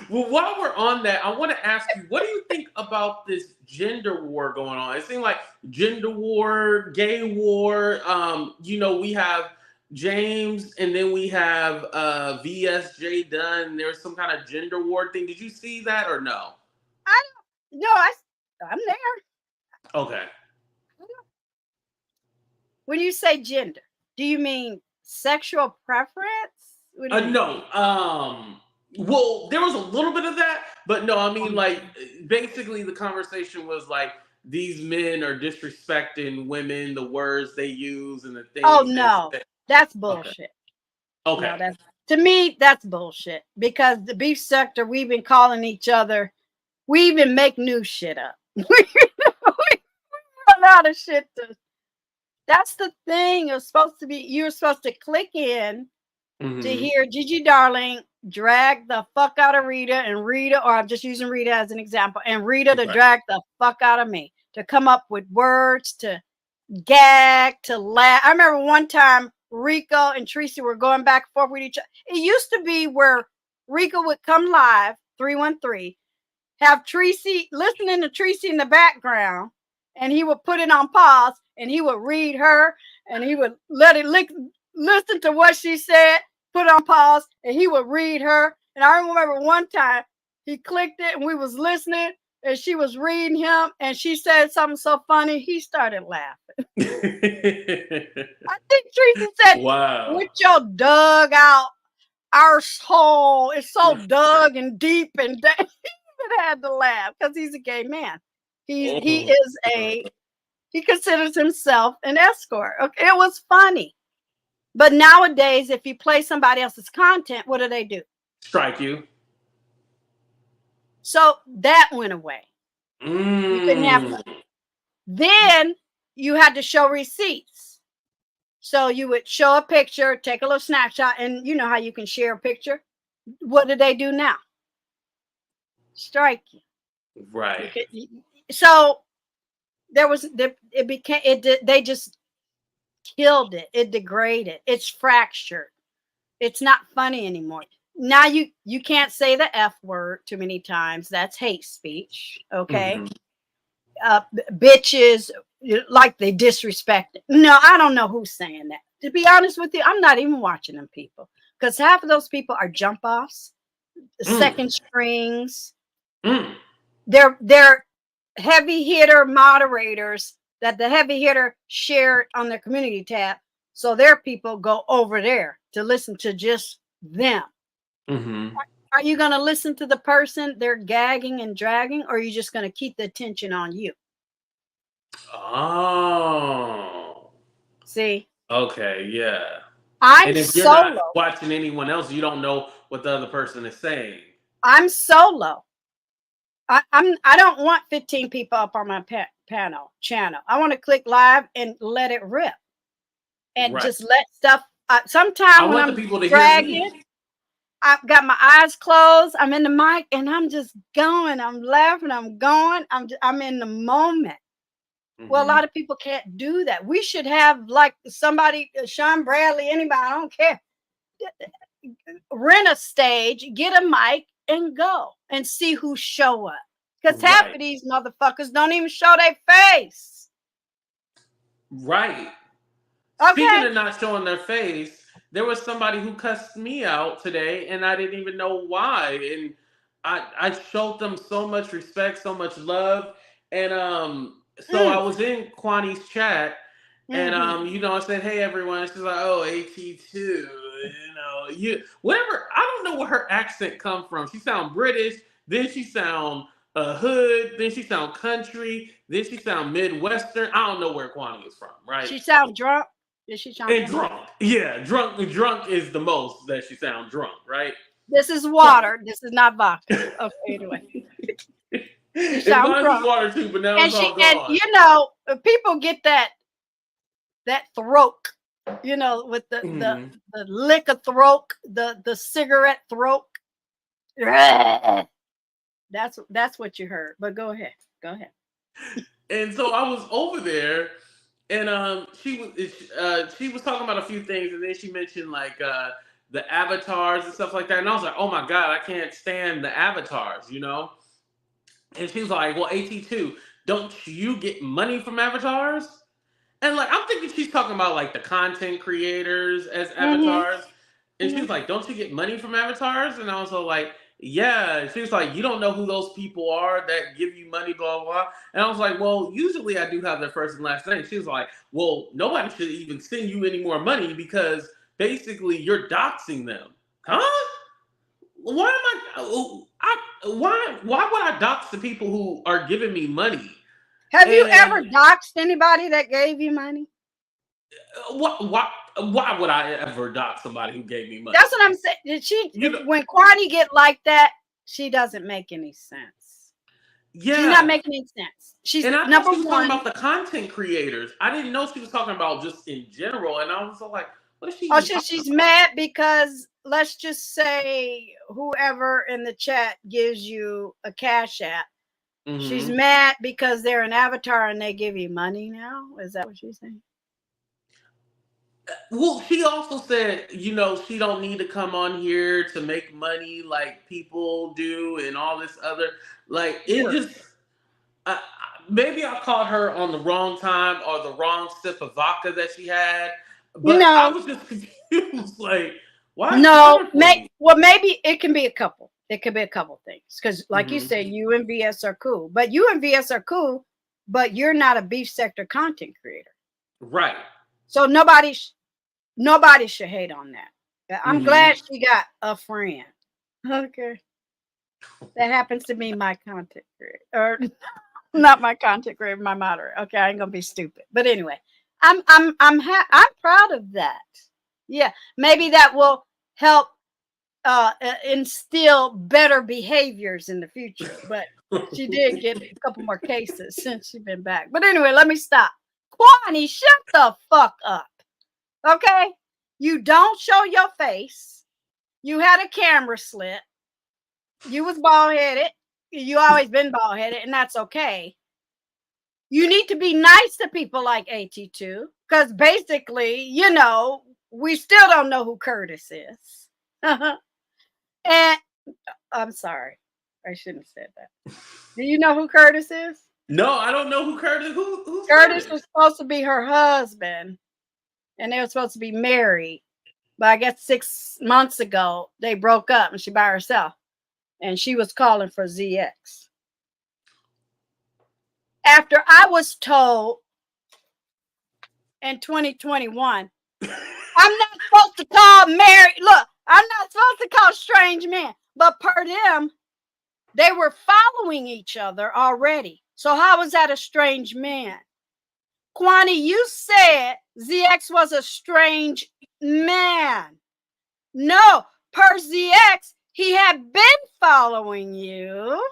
while we're on that, I want to ask you, what do you think about this gender war going on? It seems like gender war, gay war. We have James, and then we have VSJ Dunn. There's some kind of gender war thing. Did you see that or no? I'm there. Okay. When you say gender, do you mean sexual preference? No. Well, there was a little bit of that, but no, I mean, like, basically the conversation was like, these men are disrespecting women, the words they use and the things. Oh, no, that's bullshit. Okay. No, to me, that's bullshit because the beef sector, we've been calling each other, we even make new shit up. We a lot of shit. That's the thing. You're supposed to click in to hear Gigi Darling drag the fuck out of Rita, and Rita, or I'm just using Rita as an example, and Rita to drag the fuck out of me, to come up with words, to gag, to laugh. I remember one time Rico and Tracy were going back and forth with each other. It used to be where Rico would come live, 313, have Tracy listening to Tracy in the background, and he would put it on pause, and he would read her, and he would let it listen to what she said, put on pause, and he would read her. And I remember one time he clicked it, and we was listening, and she was reading him, and she said something so funny, he started laughing. I think Tracy said, wow. with your dug out arsehole, it's so dug and deep and had to laugh because he's a gay man. He considers himself an escort. Okay, it was funny. But nowadays, if you play somebody else's content, what do? Strike you. So that went away. You couldn't have. Then you had to show receipts. So you would show a picture, take a little snapshot, and you know how you can share a picture. What do they do now? Strike you. Right. So they just killed it. It degraded. It's fractured. It's not funny anymore. Now you can't say the F word too many times. That's hate speech. Okay. Bitches, like they disrespect it. No, I don't know who's saying that. To be honest with you, I'm not even watching them people, because half of those people are jump offs, second strings. They're heavy hitter moderators that the heavy hitter shared on their community tab. So their people go over there to listen to just them. Are you going to listen to the person they're gagging and dragging, or are you just going to keep the attention on you? Oh. See? Okay, yeah. I'm and if solo. You're not watching anyone else, you don't know what the other person is saying. I'm solo. I don't want 15 people up on my channel. I want to click live and let it rip, and just let stuff. Sometimes when I'm dragging, I've got my eyes closed. I'm in the mic, and I'm just going. I'm laughing. I'm going. I'm in the moment. Well, a lot of people can't do that. We should have like somebody, Shawn Bradley, anybody. I don't care. Rent a stage, get a mic, and go and see who show up. Because half of these motherfuckers don't even show their face. Right. Okay. Speaking of not showing their face, there was somebody who cussed me out today, and I didn't even know why. And I showed them so much respect, so much love. And so I was in Quanney's chat, and I said, "Hey everyone." She's like, "Oh, AT2, whatever." I don't know where her accent come from. She sound British, then she sound hood, then she sound country, then she sound Midwestern. I don't know where Quanney is from, right? She sound drunk. Did she sound drunk? Yeah, drunk is the most that she sound drunk, right? This is water. This is not vodka. Okay, anyway. It was water too, but now it's all gone. And people get that throat, with the liquor throat, the cigarette throat. That's what you heard. But go ahead. And so I was over there, and she was talking about a few things, and then she mentioned like the avatars and stuff like that, and I was like, oh my god, I can't stand the avatars, And she was like, well, AT2, don't you get money from avatars? And like, I'm thinking she's talking about like the content creators as avatars. And she was like, don't you get money from avatars? And I was like, yeah. She was like, you don't know who those people are that give you money, blah, blah. And I was like, well, usually I do have their first and last name. She was like, well, nobody should even send you any more money because basically you're doxing them. Huh? Why would I dox the people who are giving me money? Have you ever doxed anybody that gave you money? Why would I ever dox somebody who gave me money? That's what I'm saying. When Quanney get like that, she doesn't make any sense. Yeah. She's not making any sense. She's number one. Talking about the content creators. I didn't know she was talking about just in general. And I was like, what is she? Oh, she's mad because let's just say whoever in the chat gives you a cash app. She's mad because they're an avatar and they give you money now. Is that what she's saying? Well, she also said, she don't need to come on here to make money like people do and all this other. Like, it Sure. just, maybe I caught her on the wrong time or the wrong sip of vodka that she had. But I No, was just confused. Like, why is she no, coming for me? maybe it can be a couple. It could be a couple things. Because like you Hmm. said, you and VS are cool. But you and VS are cool, but you're not a beef sector content creator. Right. So nobody should hate on that. I'm Hmm. glad she got a friend. Okay. That happens to be my content creator. Or not my content creator, my moderator. Okay, I ain't gonna be stupid. But anyway, I'm proud of that. Yeah, maybe that will help instill better behaviors in the future. But she did get a couple more cases since she's been back. But anyway, let me stop. Quanney, shut the fuck up. Okay? You don't show your face. You had a camera slit. You was bald-headed. You always been bald-headed, and that's okay. You need to be nice to people like AT2, because basically, we still don't know who Curtis is. And I'm sorry. I shouldn't have said that. Do you know who Curtis is? No, I don't know who Curtis. Who's Curtis Curtis? was supposed to be her husband, and they were supposed to be married. But I guess 6 months ago, they broke up and she by herself. And she was calling for ZX. After I was told in 2021, I'm not supposed to call married. Look, I'm not supposed to call strange men. But per them, they were following each other already. So how was that a strange man? Quanney, you said ZX was a strange man. No, per ZX, he had been following you.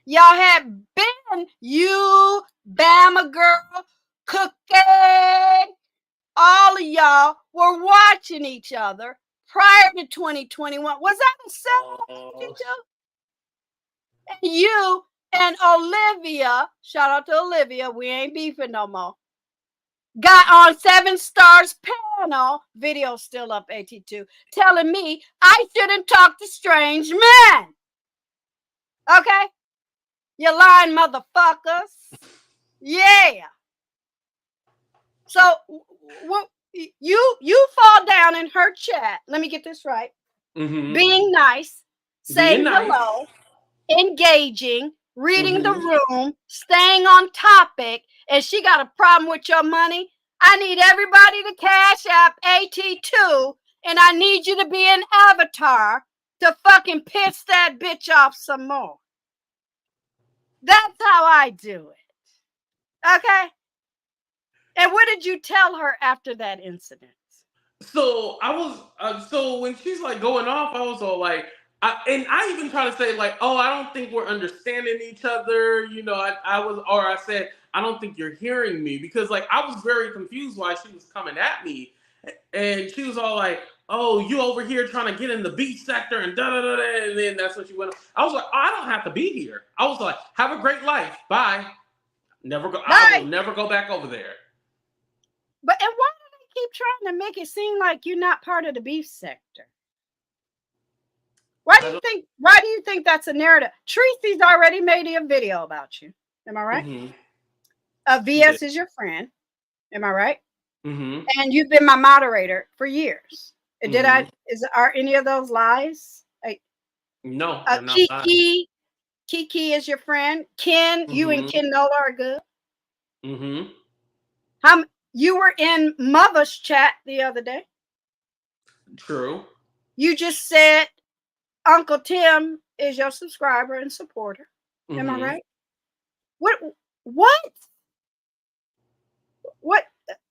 Y'all had been, you, Bama girl, Cookie, all of y'all were watching each other prior to 2021. Was that a setup? And you and Olivia, shout out to Olivia, we ain't beefing no more, got on 7 Stars panel, video still up, AT2, telling me I shouldn't talk to strange men. Okay? You lying motherfuckers. Yeah. So you fall down in her chat. Let me get this right. Mm-hmm. Being nice, saying Being nice. hello, engaging, reading the Mm-hmm. room, staying on topic, and she got a problem with your money. I need everybody to cash app AT2, and I need you to be an avatar to fucking piss that bitch off some more. That's how I do it. Okay? And what did you tell her after that incident? So I was, so when she's like going off, I was all like, and I even try to say like, oh, I don't think we're understanding each other. I said, I don't think you're hearing me, because like I was very confused why she was coming at me, and she was all like, oh, you over here trying to get in the beat sector and da da da da, and then that's when she went. I was like, oh, I don't have to be here. I was like, have a great life, bye. Never go. I will never go back over there. But and why do they keep trying to make it seem like you're not part of the beef sector? Why do you think that's a narrative? Tracy's already made a video about you. Am I right? Mm-hmm. VS is your friend. Am I right? Mm-hmm. And you've been my moderator for years. Mm-hmm. Are any of those lies? No, they're not lies. Kiki is your friend. Ken, you and Mm-hmm. Ken Nola are good. Mm-hmm. You were in Mother's chat the other day. True. You just said Uncle Tim is your subscriber and supporter. Mm-hmm. Am I right? What?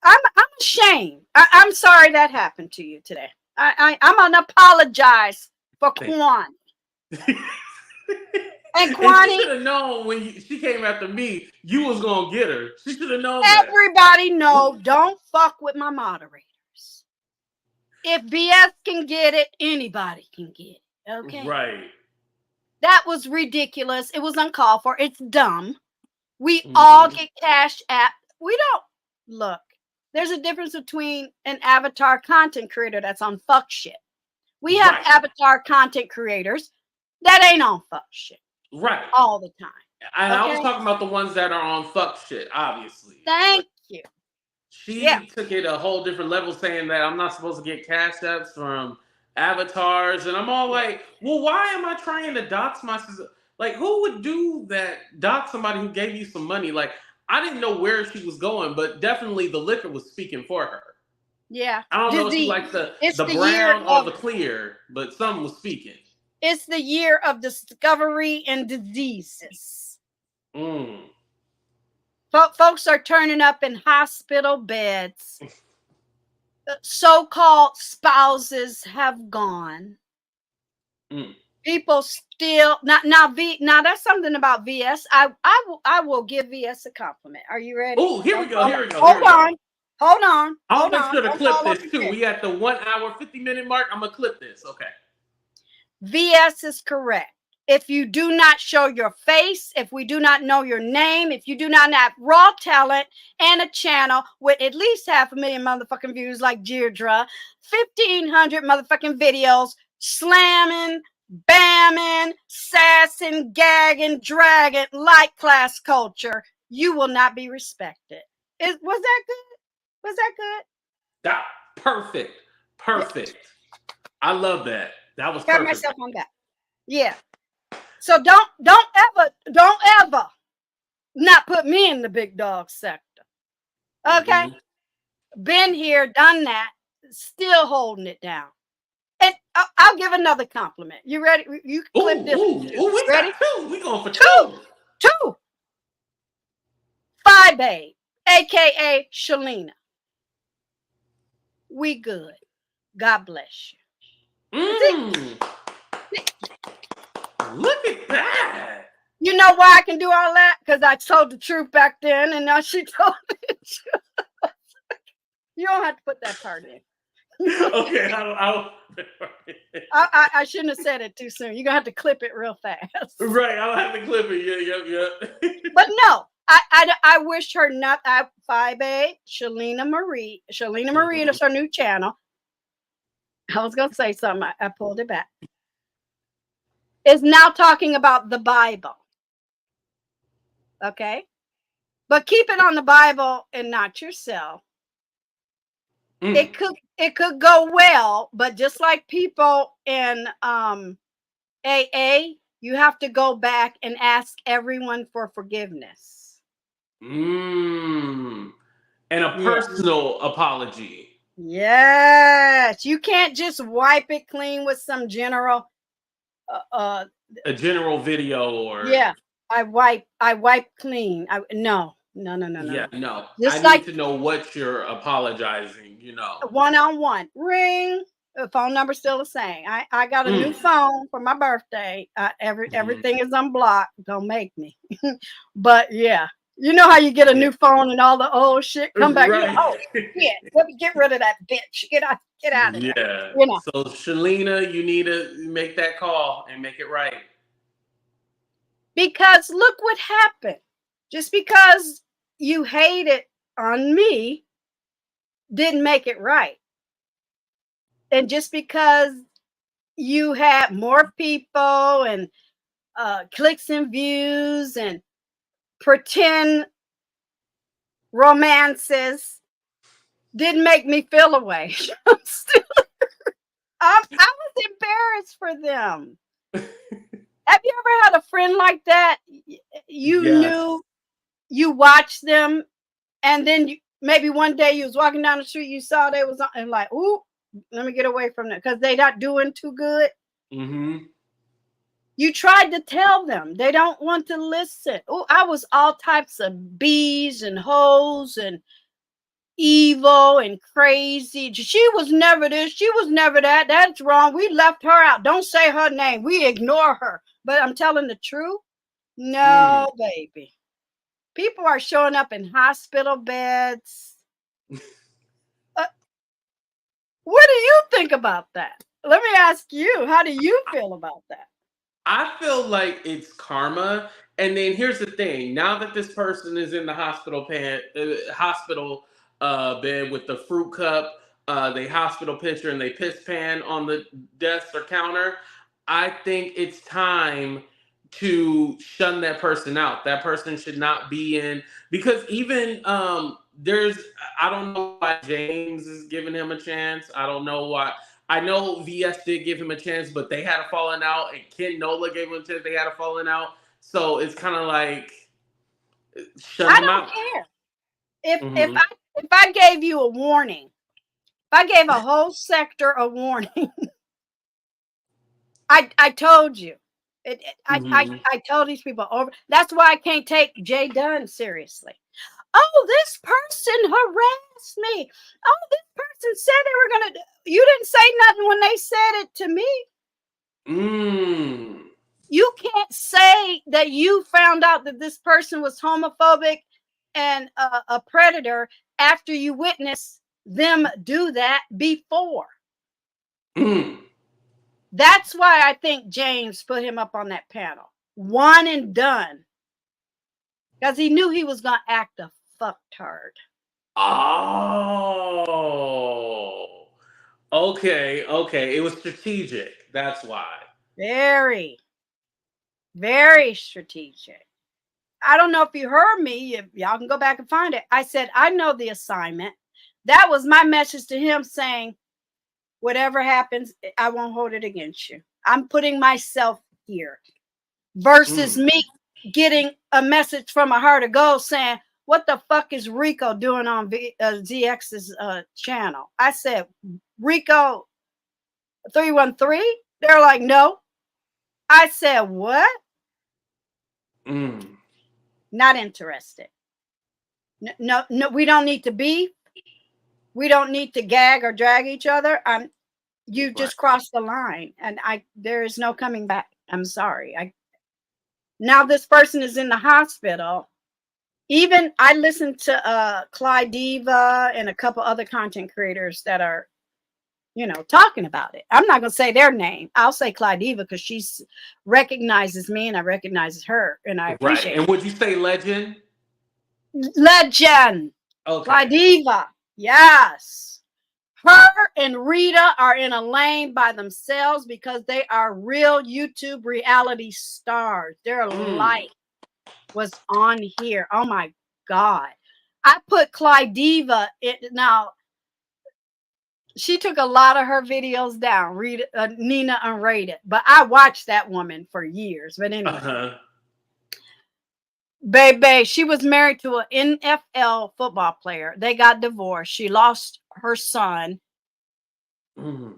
I'm ashamed. I'm sorry that happened to you today. I'm gonna apologize for Quanney. And Quanney, she should have known when she came after me, you was gonna get her. She should have known. Everybody know, don't fuck with my moderators. If BS can get it, anybody can get it. Okay. Right. That was ridiculous. It was uncalled for. It's dumb. We all get cash app. We don't look. There's a difference between an avatar content creator that's on fuck shit. We have avatar content creators that ain't on fuck shit. Right. All the time. And I was talking about the ones that are on fuck shit, obviously. Thank you. She took it a whole different level, saying that I'm not supposed to get cash apps from avatars. And I'm all like, well, why am I trying to dox my sister? Like, who would do that? Dox somebody who gave you some money? Like, I didn't know where she was going, but definitely the liquor was speaking for her. Yeah. I don't know if she likes the brown or the clear, but something was speaking. It's the year of discovery and diseases. Folks are turning up in hospital beds. So-called spouses have gone. People still now that's something about VS. I will give VS a compliment. Are you ready? Oh, here we go. Hold on. I'll make sure to clip this too. We at the 1 hour 50-minute mark. I'm gonna clip this. Okay. VS is correct. If you do not show your face, if we do not know your name, if you do not have raw talent and a channel with at least 500,000 motherfucking views like Deirdre, 1,500 motherfucking videos, slamming, bamming, sassing, gagging, dragging, like class culture, you will not be respected. Was that good? Was that good? Perfect. Perfect. I love that. That was Got perfect. myself on that. Yeah. So don't ever not put me in the big dog sector. Okay? Been here, done that, still holding it down. And I'll give another compliment. You ready? You can clip this. We ready? We going for two. 5A, aka Shalina. We good. God bless you. Look at that. You know why I can do all that? Because I told the truth back then, and now she told the truth. You don't have to put that part in. Okay, I shouldn't have said it too soon. You're gonna have to clip it real fast. Right, I'll have to clip it. Yeah. But no, I wish her not. 5A, Shalina Marie. Shalina Marie is her new channel. I was gonna say something. I pulled it back. Is now talking about the Bible. Okay? But keep it on the Bible and not yourself. It could go well, but just like people in AA, you have to go back and ask everyone for forgiveness. And a personal apology. Yes. You can't just wipe it clean with some general a general video or I wipe clean. No. Yeah, no. Just I need to know what you're apologizing, One-on-one. Ring. The phone number's still the same. I got a new phone for my birthday. Everything is unblocked. Don't make me. But yeah. You know how you get a new phone and all the old shit come back. Right. Oh, yeah. Let me get rid of that bitch. Get out of there. Yeah. You know. So Shalina, you need to make that call and make it right. Because look what happened. Just because you hated on me didn't make it right. And just because you had more people and clicks and views and pretend romances didn't make me feel away. I was embarrassed for them. Have you ever had a friend like that? You knew, you watched them, and then maybe one day you was walking down the street, you saw they was on, and like, ooh, let me get away from them because they not doing too good. You tried to tell them. They don't want to listen. Oh, I was all types of bees and hoes and evil and crazy. She was never this. She was never that. That's wrong. We left her out. Don't say her name. We ignore her. But I'm telling the truth. No, baby. People are showing up in hospital beds. What do you think about that? Let me ask you. How do you feel about that? I feel like it's karma. And then here's the thing. Now that this person is in the hospital, bed with the fruit cup, the hospital picture, and they piss pan on the desk or counter. I think it's time to shun that person out. That person should not be in, because even there's, I don't know why James is giving him a chance. I don't know why. I know VS did give him a chance, but they had a falling out, and Ken Nola gave him a chance. They had a falling out, so it's kind of like shun I him don't out. care. If Mm-hmm. if I gave you a warning, if I gave a whole sector a warning, I told you. I told these people over. That's why I can't take Jay Dunn seriously. Oh, this person harassed me. Oh, this person said they were gonna. You didn't say nothing when they said it to me. You can't say that you found out that this person was homophobic and a predator after you witnessed them do that before. That's why I think James put him up on that panel. One and done. Because he knew he was going to act a fucktard. Oh. Okay. It was strategic. That's why. Very, very strategic. I don't know if you heard me. Y'all can go back and find it. I said, I know the assignment. That was my message to him, saying, whatever happens, I won't hold it against you. I'm putting myself here versus me getting a message from a heart of gold saying, what the fuck is Rico doing on ZX's channel? I said, Rico 313? They're like, no. I said, what? Not interested. No, we don't need to be. We don't need to gag or drag each other. You just crossed the line, and there is no coming back. I'm sorry. Now this person is in the hospital. Even I listened to Clyde Diva and a couple other content creators that are, talking about it. I'm not gonna say their name. I'll say Clyde Diva because she recognizes me and I recognize her, and I appreciate it. And would you say legend? Legend. Okay. Clyde Diva. Yes. Her and Rita are in a lane by themselves because they are real YouTube reality stars. Their life was on here. Oh my God. I put Clyde Diva in. Now, she took a lot of her videos down, Rita, Nina Unrated, but I watched that woman for years. But anyway. Baby, she was married to an NFL football player. They got divorced. She lost her son.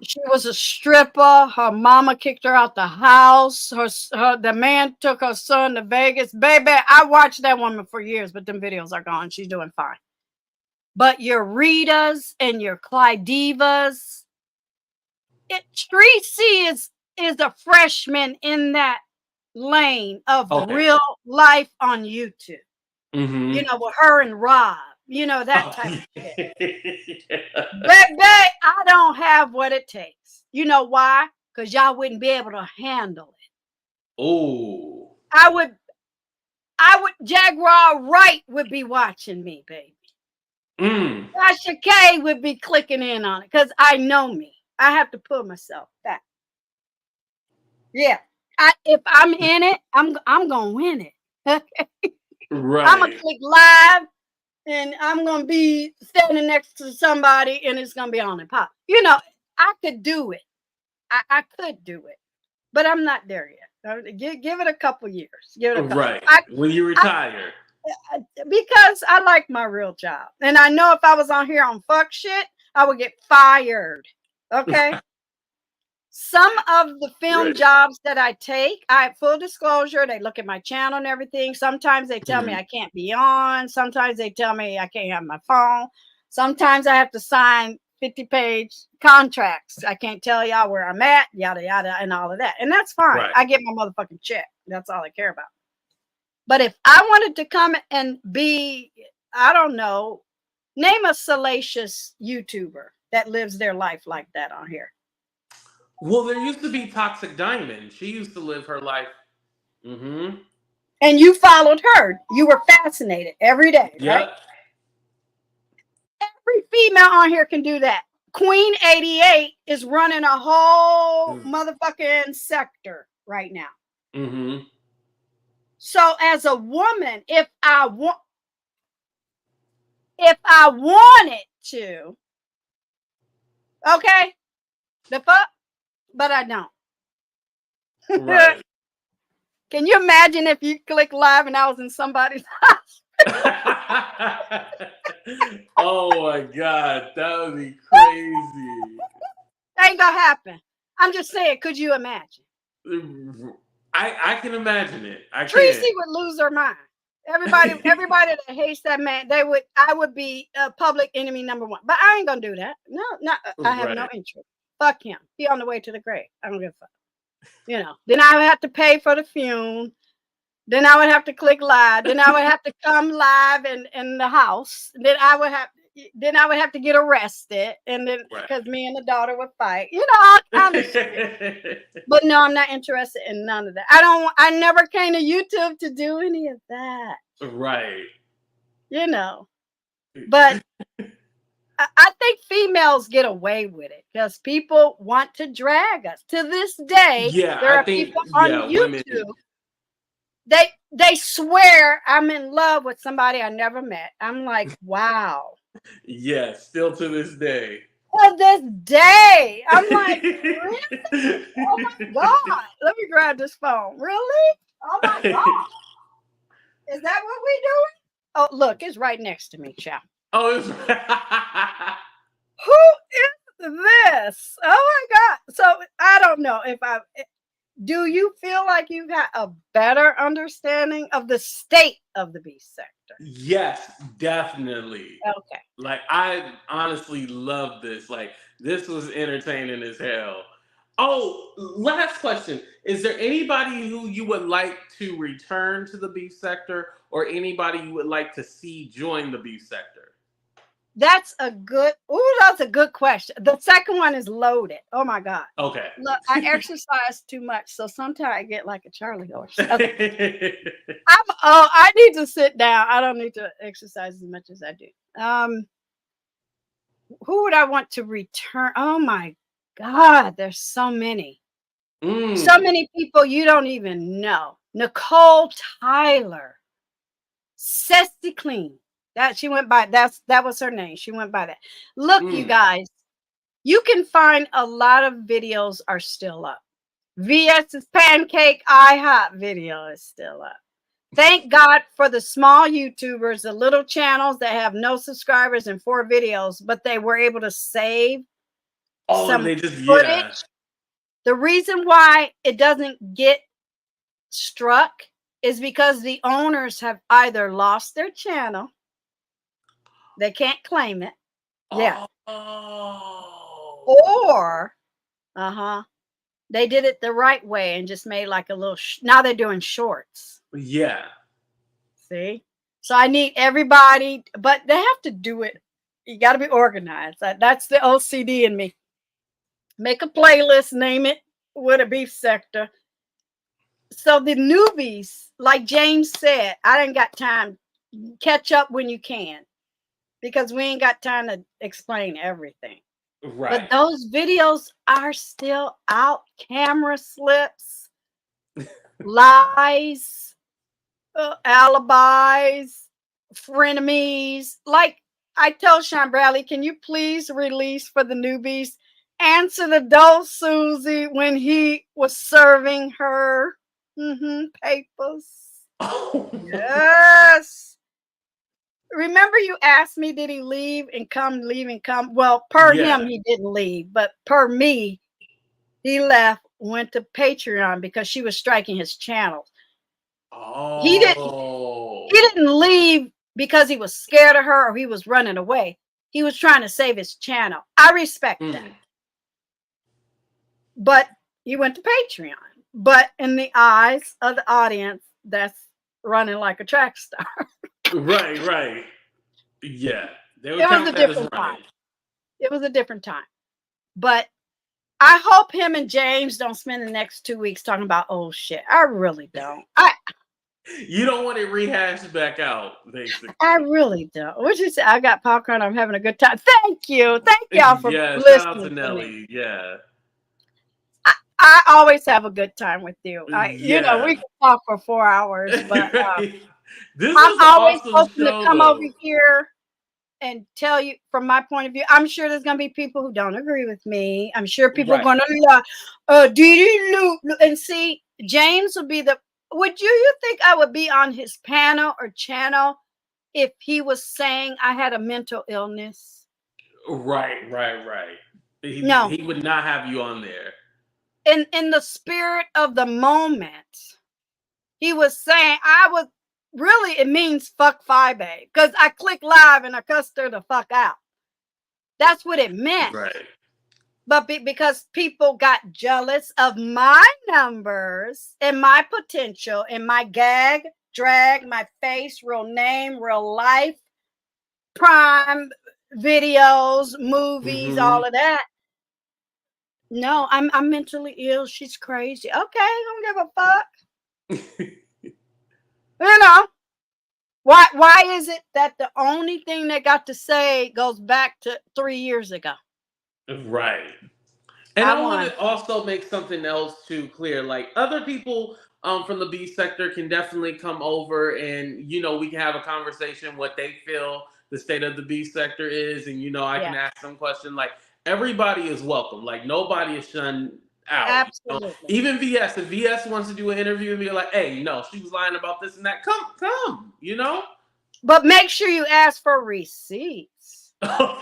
She was a stripper. Her mama kicked her out the house. The man took her son to Vegas. Baby, I watched that woman for years, but them videos are gone. She's doing fine. But your Ritas and your Clyde Divas, Tracy is a freshman in that lane of real life on YouTube. With her and Rob, that type of shit. Baby, I don't have what it takes. You know why? Because y'all wouldn't be able to handle it. Oh. I would Jaguar Wright would be watching me, baby. Tasha K would be clicking in on it because I know me. I have to pull myself back. Yeah. If I'm in it, I'm gonna win it. Right. I'm gonna click live, and I'm gonna be standing next to somebody, and it's gonna be on and pop. I could do it. I could do it, but I'm not there yet. Give it a couple years. Give it a couple. Right. When you retire. Because I like my real job, and I know if I was on here on fuck shit, I would get fired. Okay. Some of the film jobs that I take, full disclosure, they look at my channel and everything. Sometimes they tell me I can't be on. Sometimes they tell me I can't have my phone. Sometimes I have to sign 50-page contracts. I can't tell y'all where I'm at, yada, yada, and all of that. And that's fine. Right. I get my motherfucking check. That's all I care about. But if I wanted to come and be, I don't know, name a salacious YouTuber that lives their life like that on here. Well, there used to be Toxic Diamond. She used to live her life. And you followed her. You were fascinated every day, right? every female on here can do that. Queen 88 is running a whole motherfucking sector right now. Mm-hmm. So as a woman, if I wanted to, okay, the fuck, but I don't. Right. Can you imagine if you click live and I was in somebody's house? Oh my God, that would be crazy. Ain't gonna happen. I'm just saying, could you imagine? I can imagine it. Tracy would lose her mind. Everybody that hates that man, I would be public enemy number one. But I ain't gonna do that. No, I have no interest. Fuck him. He on the way to the grave. I don't give a fuck. You know. Then I would have to pay for the fume. Then I would have to click live. Then I would have to come live in the house. Then I would have to get arrested, and then because me and the daughter would fight. You know, all kind of shit. But no, I'm not interested in none of that. I never came to YouTube to do any of that. Right. You know. But I think females get away with it because people want to drag us. To this day, there are people on YouTube. Women. They swear I'm in love with somebody I never met. I'm like, wow. Yes, still to this day. To this day. I'm like, really? Oh my God. Let me grab this phone. Really? Oh my God. Is that what we doing? Oh, look, it's right next to me, child. Oh, it's who is this? Oh my God. So I don't know if do you feel like you got a better understanding of the state of the beef sector? Yes, definitely. Okay. Like, I honestly love this. Like, this was entertaining as hell. Oh, last question. Is there anybody who you would like to return to the beef sector or anybody you would like to see join the beef sector? That's a good question. The second one is loaded. Oh my God. Okay. Look, I exercise too much, so sometimes I get like a Charlie horse. Okay. I need to sit down. I don't need to exercise as much as I do. Who would I want to return? Oh my God, there's so many. So many people you don't even know. Nicole Tyler. Ceci Clean. That she went by, that was her name. She went by that. Look, you guys, you can find a lot of videos are still up. VS's Pancake IHOP video is still up. Thank God for the small YouTubers, the little channels that have no subscribers and 4 videos, but they were able to save some footage. Yeah. The reason why it doesn't get struck is because the owners have either lost their channel. They can't claim it. Yeah. Or, they did it the right way and just made like a little, now they're doing shorts. Yeah. See? So I need everybody, but they have to do it. You got to be organized. That's the OCD in me. Make a playlist, name it with a beef sector. So the newbies, like James said, I didn't got time. Catch up when you can. Because we ain't got time to explain everything. Right. But those videos are still out. Camera slips, lies, alibis, frenemies. Like I told Shawn Bradley, can you please release for the newbies? Answer the doll Susie when he was serving her papers. Oh. Yes. Remember you asked me, did he leave and come? Well, per him, he didn't leave. But per me, he left, went to Patreon because she was striking his channel. Oh. He didn't leave because he was scared of her or he was running away. He was trying to save his channel. I respect that. But he went to Patreon. But in the eyes of the audience, that's running like a track star. Right. Yeah. It was a different time. It was a different time. But I hope him and James don't spend the next 2 weeks talking about old shit. I really don't. You don't want it rehashed back out, basically. I really don't. What you say? I got popcorn. I'm having a good time. Thank you. Thank y'all for Yeah, shout out to listening to me. Nelly. Yeah. I always have a good time with you. Yeah. We can talk for 4 hours, but Right. This I'm was an always awesome open to show, come over though. here and tell you from my point of view. I'm sure there's going to be people who don't agree with me. I'm sure people are Right. going to and see, James would be would you think I would be on his panel or channel if he was saying I had a mental illness? Right. No. He would not have you on there. In the spirit of the moment, he was saying it means fuck Phi Babe, because I clicked live and I cussed her the fuck out. That's what it meant. Right. But because people got jealous of my numbers and my potential and my gag, drag, my face, real name, real life, prime videos, movies, all of that. No, I'm mentally ill. She's crazy. Okay, I don't give a fuck. Why is it that the only thing they got to say goes back to 3 years ago? Right. And I want to also make something else too clear. Like, other people from the B sector can definitely come over, and we can have a conversation what they feel the state of the B sector is, and I can ask them questions. Like, everybody is welcome. Like, nobody is shunned out. Absolutely. Even VS, if VS wants to do an interview and be like, "Hey, no, she was lying about this and that," come. But make sure you ask for receipts. I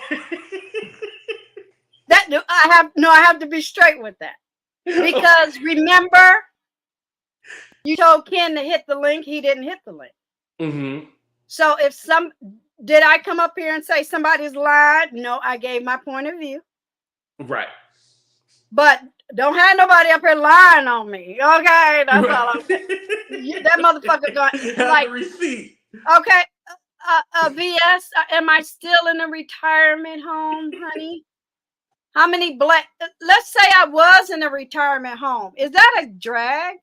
have to be straight with that. Because remember, you told Ken to hit the link, he didn't hit the link. Mm-hmm. So did I come up here and say somebody's lied? No, I gave my point of view. Right. But don't have nobody up here lying on me. Okay, that's all I'm saying. That motherfucker going have the receipt. Okay, VS, am I still in a retirement home, honey? How many let's say I was in a retirement home. Is that a drag?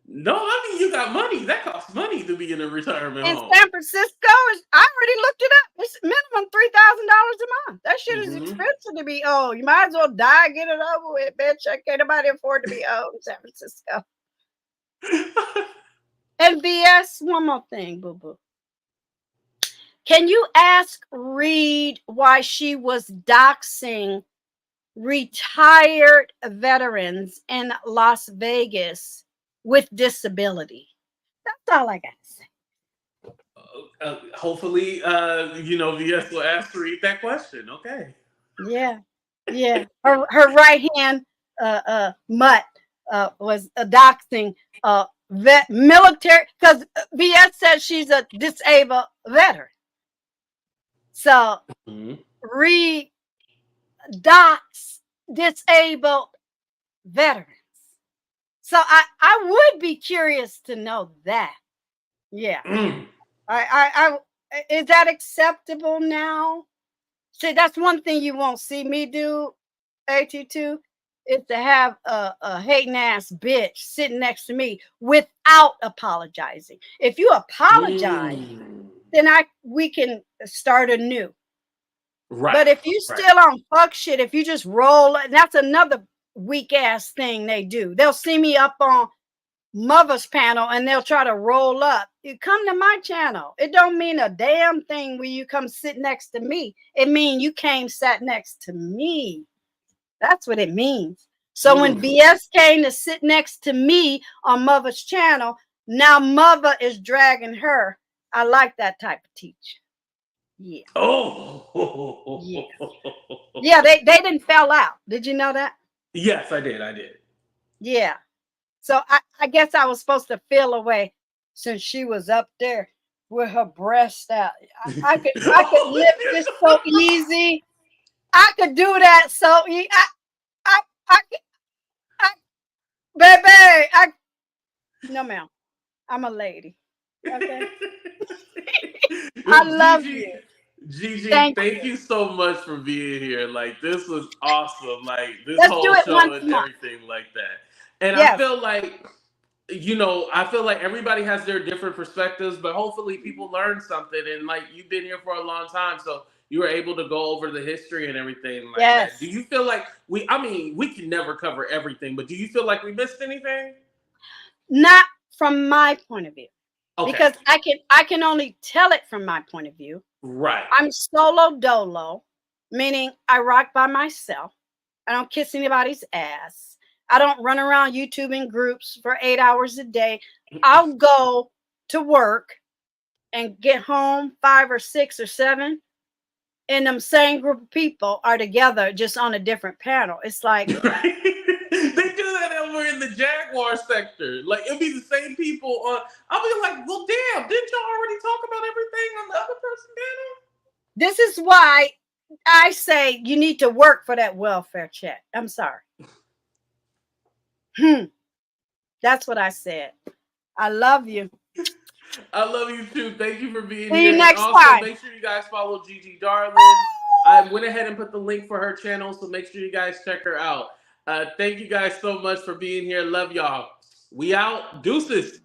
No, I mean, you got money. That costs money to be in a retirement home. In San Francisco, I already looked it up. It's minimum $3,000 a month. That shit is expensive to be old. You might as well die, get it over with, bitch. I can't nobody afford to be old in San Francisco. And VS, one more thing, boo-boo. Can you ask Reed why she was doxing retired veterans in Las Vegas with disability? That's all I got to say. Hopefully, VS will ask to read that question. Okay. Yeah. Her right hand mutt was doxing military, because VS says she's a disabled veteran. So Reed dox disabled veterans. So I would be curious to know that. Yeah. I is that acceptable now? See, that's one thing you won't see me do, AT2, is to have a hating ass bitch sitting next to me without apologizing. If you apologize, then we can start anew. Right. But if you still on fuck shit, if you just roll, that's another weak ass thing they do. They'll see me up on Mother's panel and they'll try to roll up. You come to my channel. It don't mean a damn thing when you come sit next to me. It means you came sat next to me. That's what it means. So when VS came to sit next to me on Mother's channel, now Mother is dragging her. I like that type of teacher. Yeah. Oh. Yeah, they didn't fell out. Did you know that? Yes, I did. Yeah. So I guess I was supposed to feel away since she was up there with her breast out. I could lift this so easy. I could do that so easy. Baby, no ma'am. I'm a lady. Okay. I love you. Gigi, thank you so much for being here. Like, this was awesome. Like, this whole show and everything like that. And I feel like you know, I feel like everybody has their different perspectives, but hopefully people learn something. And like you've been here for a long time, so you were able to go over the history and everything like that. Do Yes. you feel like I mean, we can never cover everything, but do you feel like we missed anything? Not from my point of view. Okay. Because I can only tell it from my point of view. Right. I'm solo dolo, meaning I rock by myself. I don't kiss anybody's ass. I don't run around YouTube in groups for 8 hours a day. I'll go to work and get home 5 or 6 or 7, and them same group of people are together just on a different panel. It's like They do that over in the Jaguar sector. Like it'll be the same people on. I'll be like, well, damn, didn't y'all already talk about everything on the other person panel? this is why I say you need to work for that welfare check. I'm sorry. That's what I said. I love you. I love you too. Thank you for being See here. you next And also, time. make sure you guys follow Gigi Darling. I went ahead and put the link for her channel, so make sure you guys check her out. Thank you guys so much for being here. Love y'all. We out. Deuces.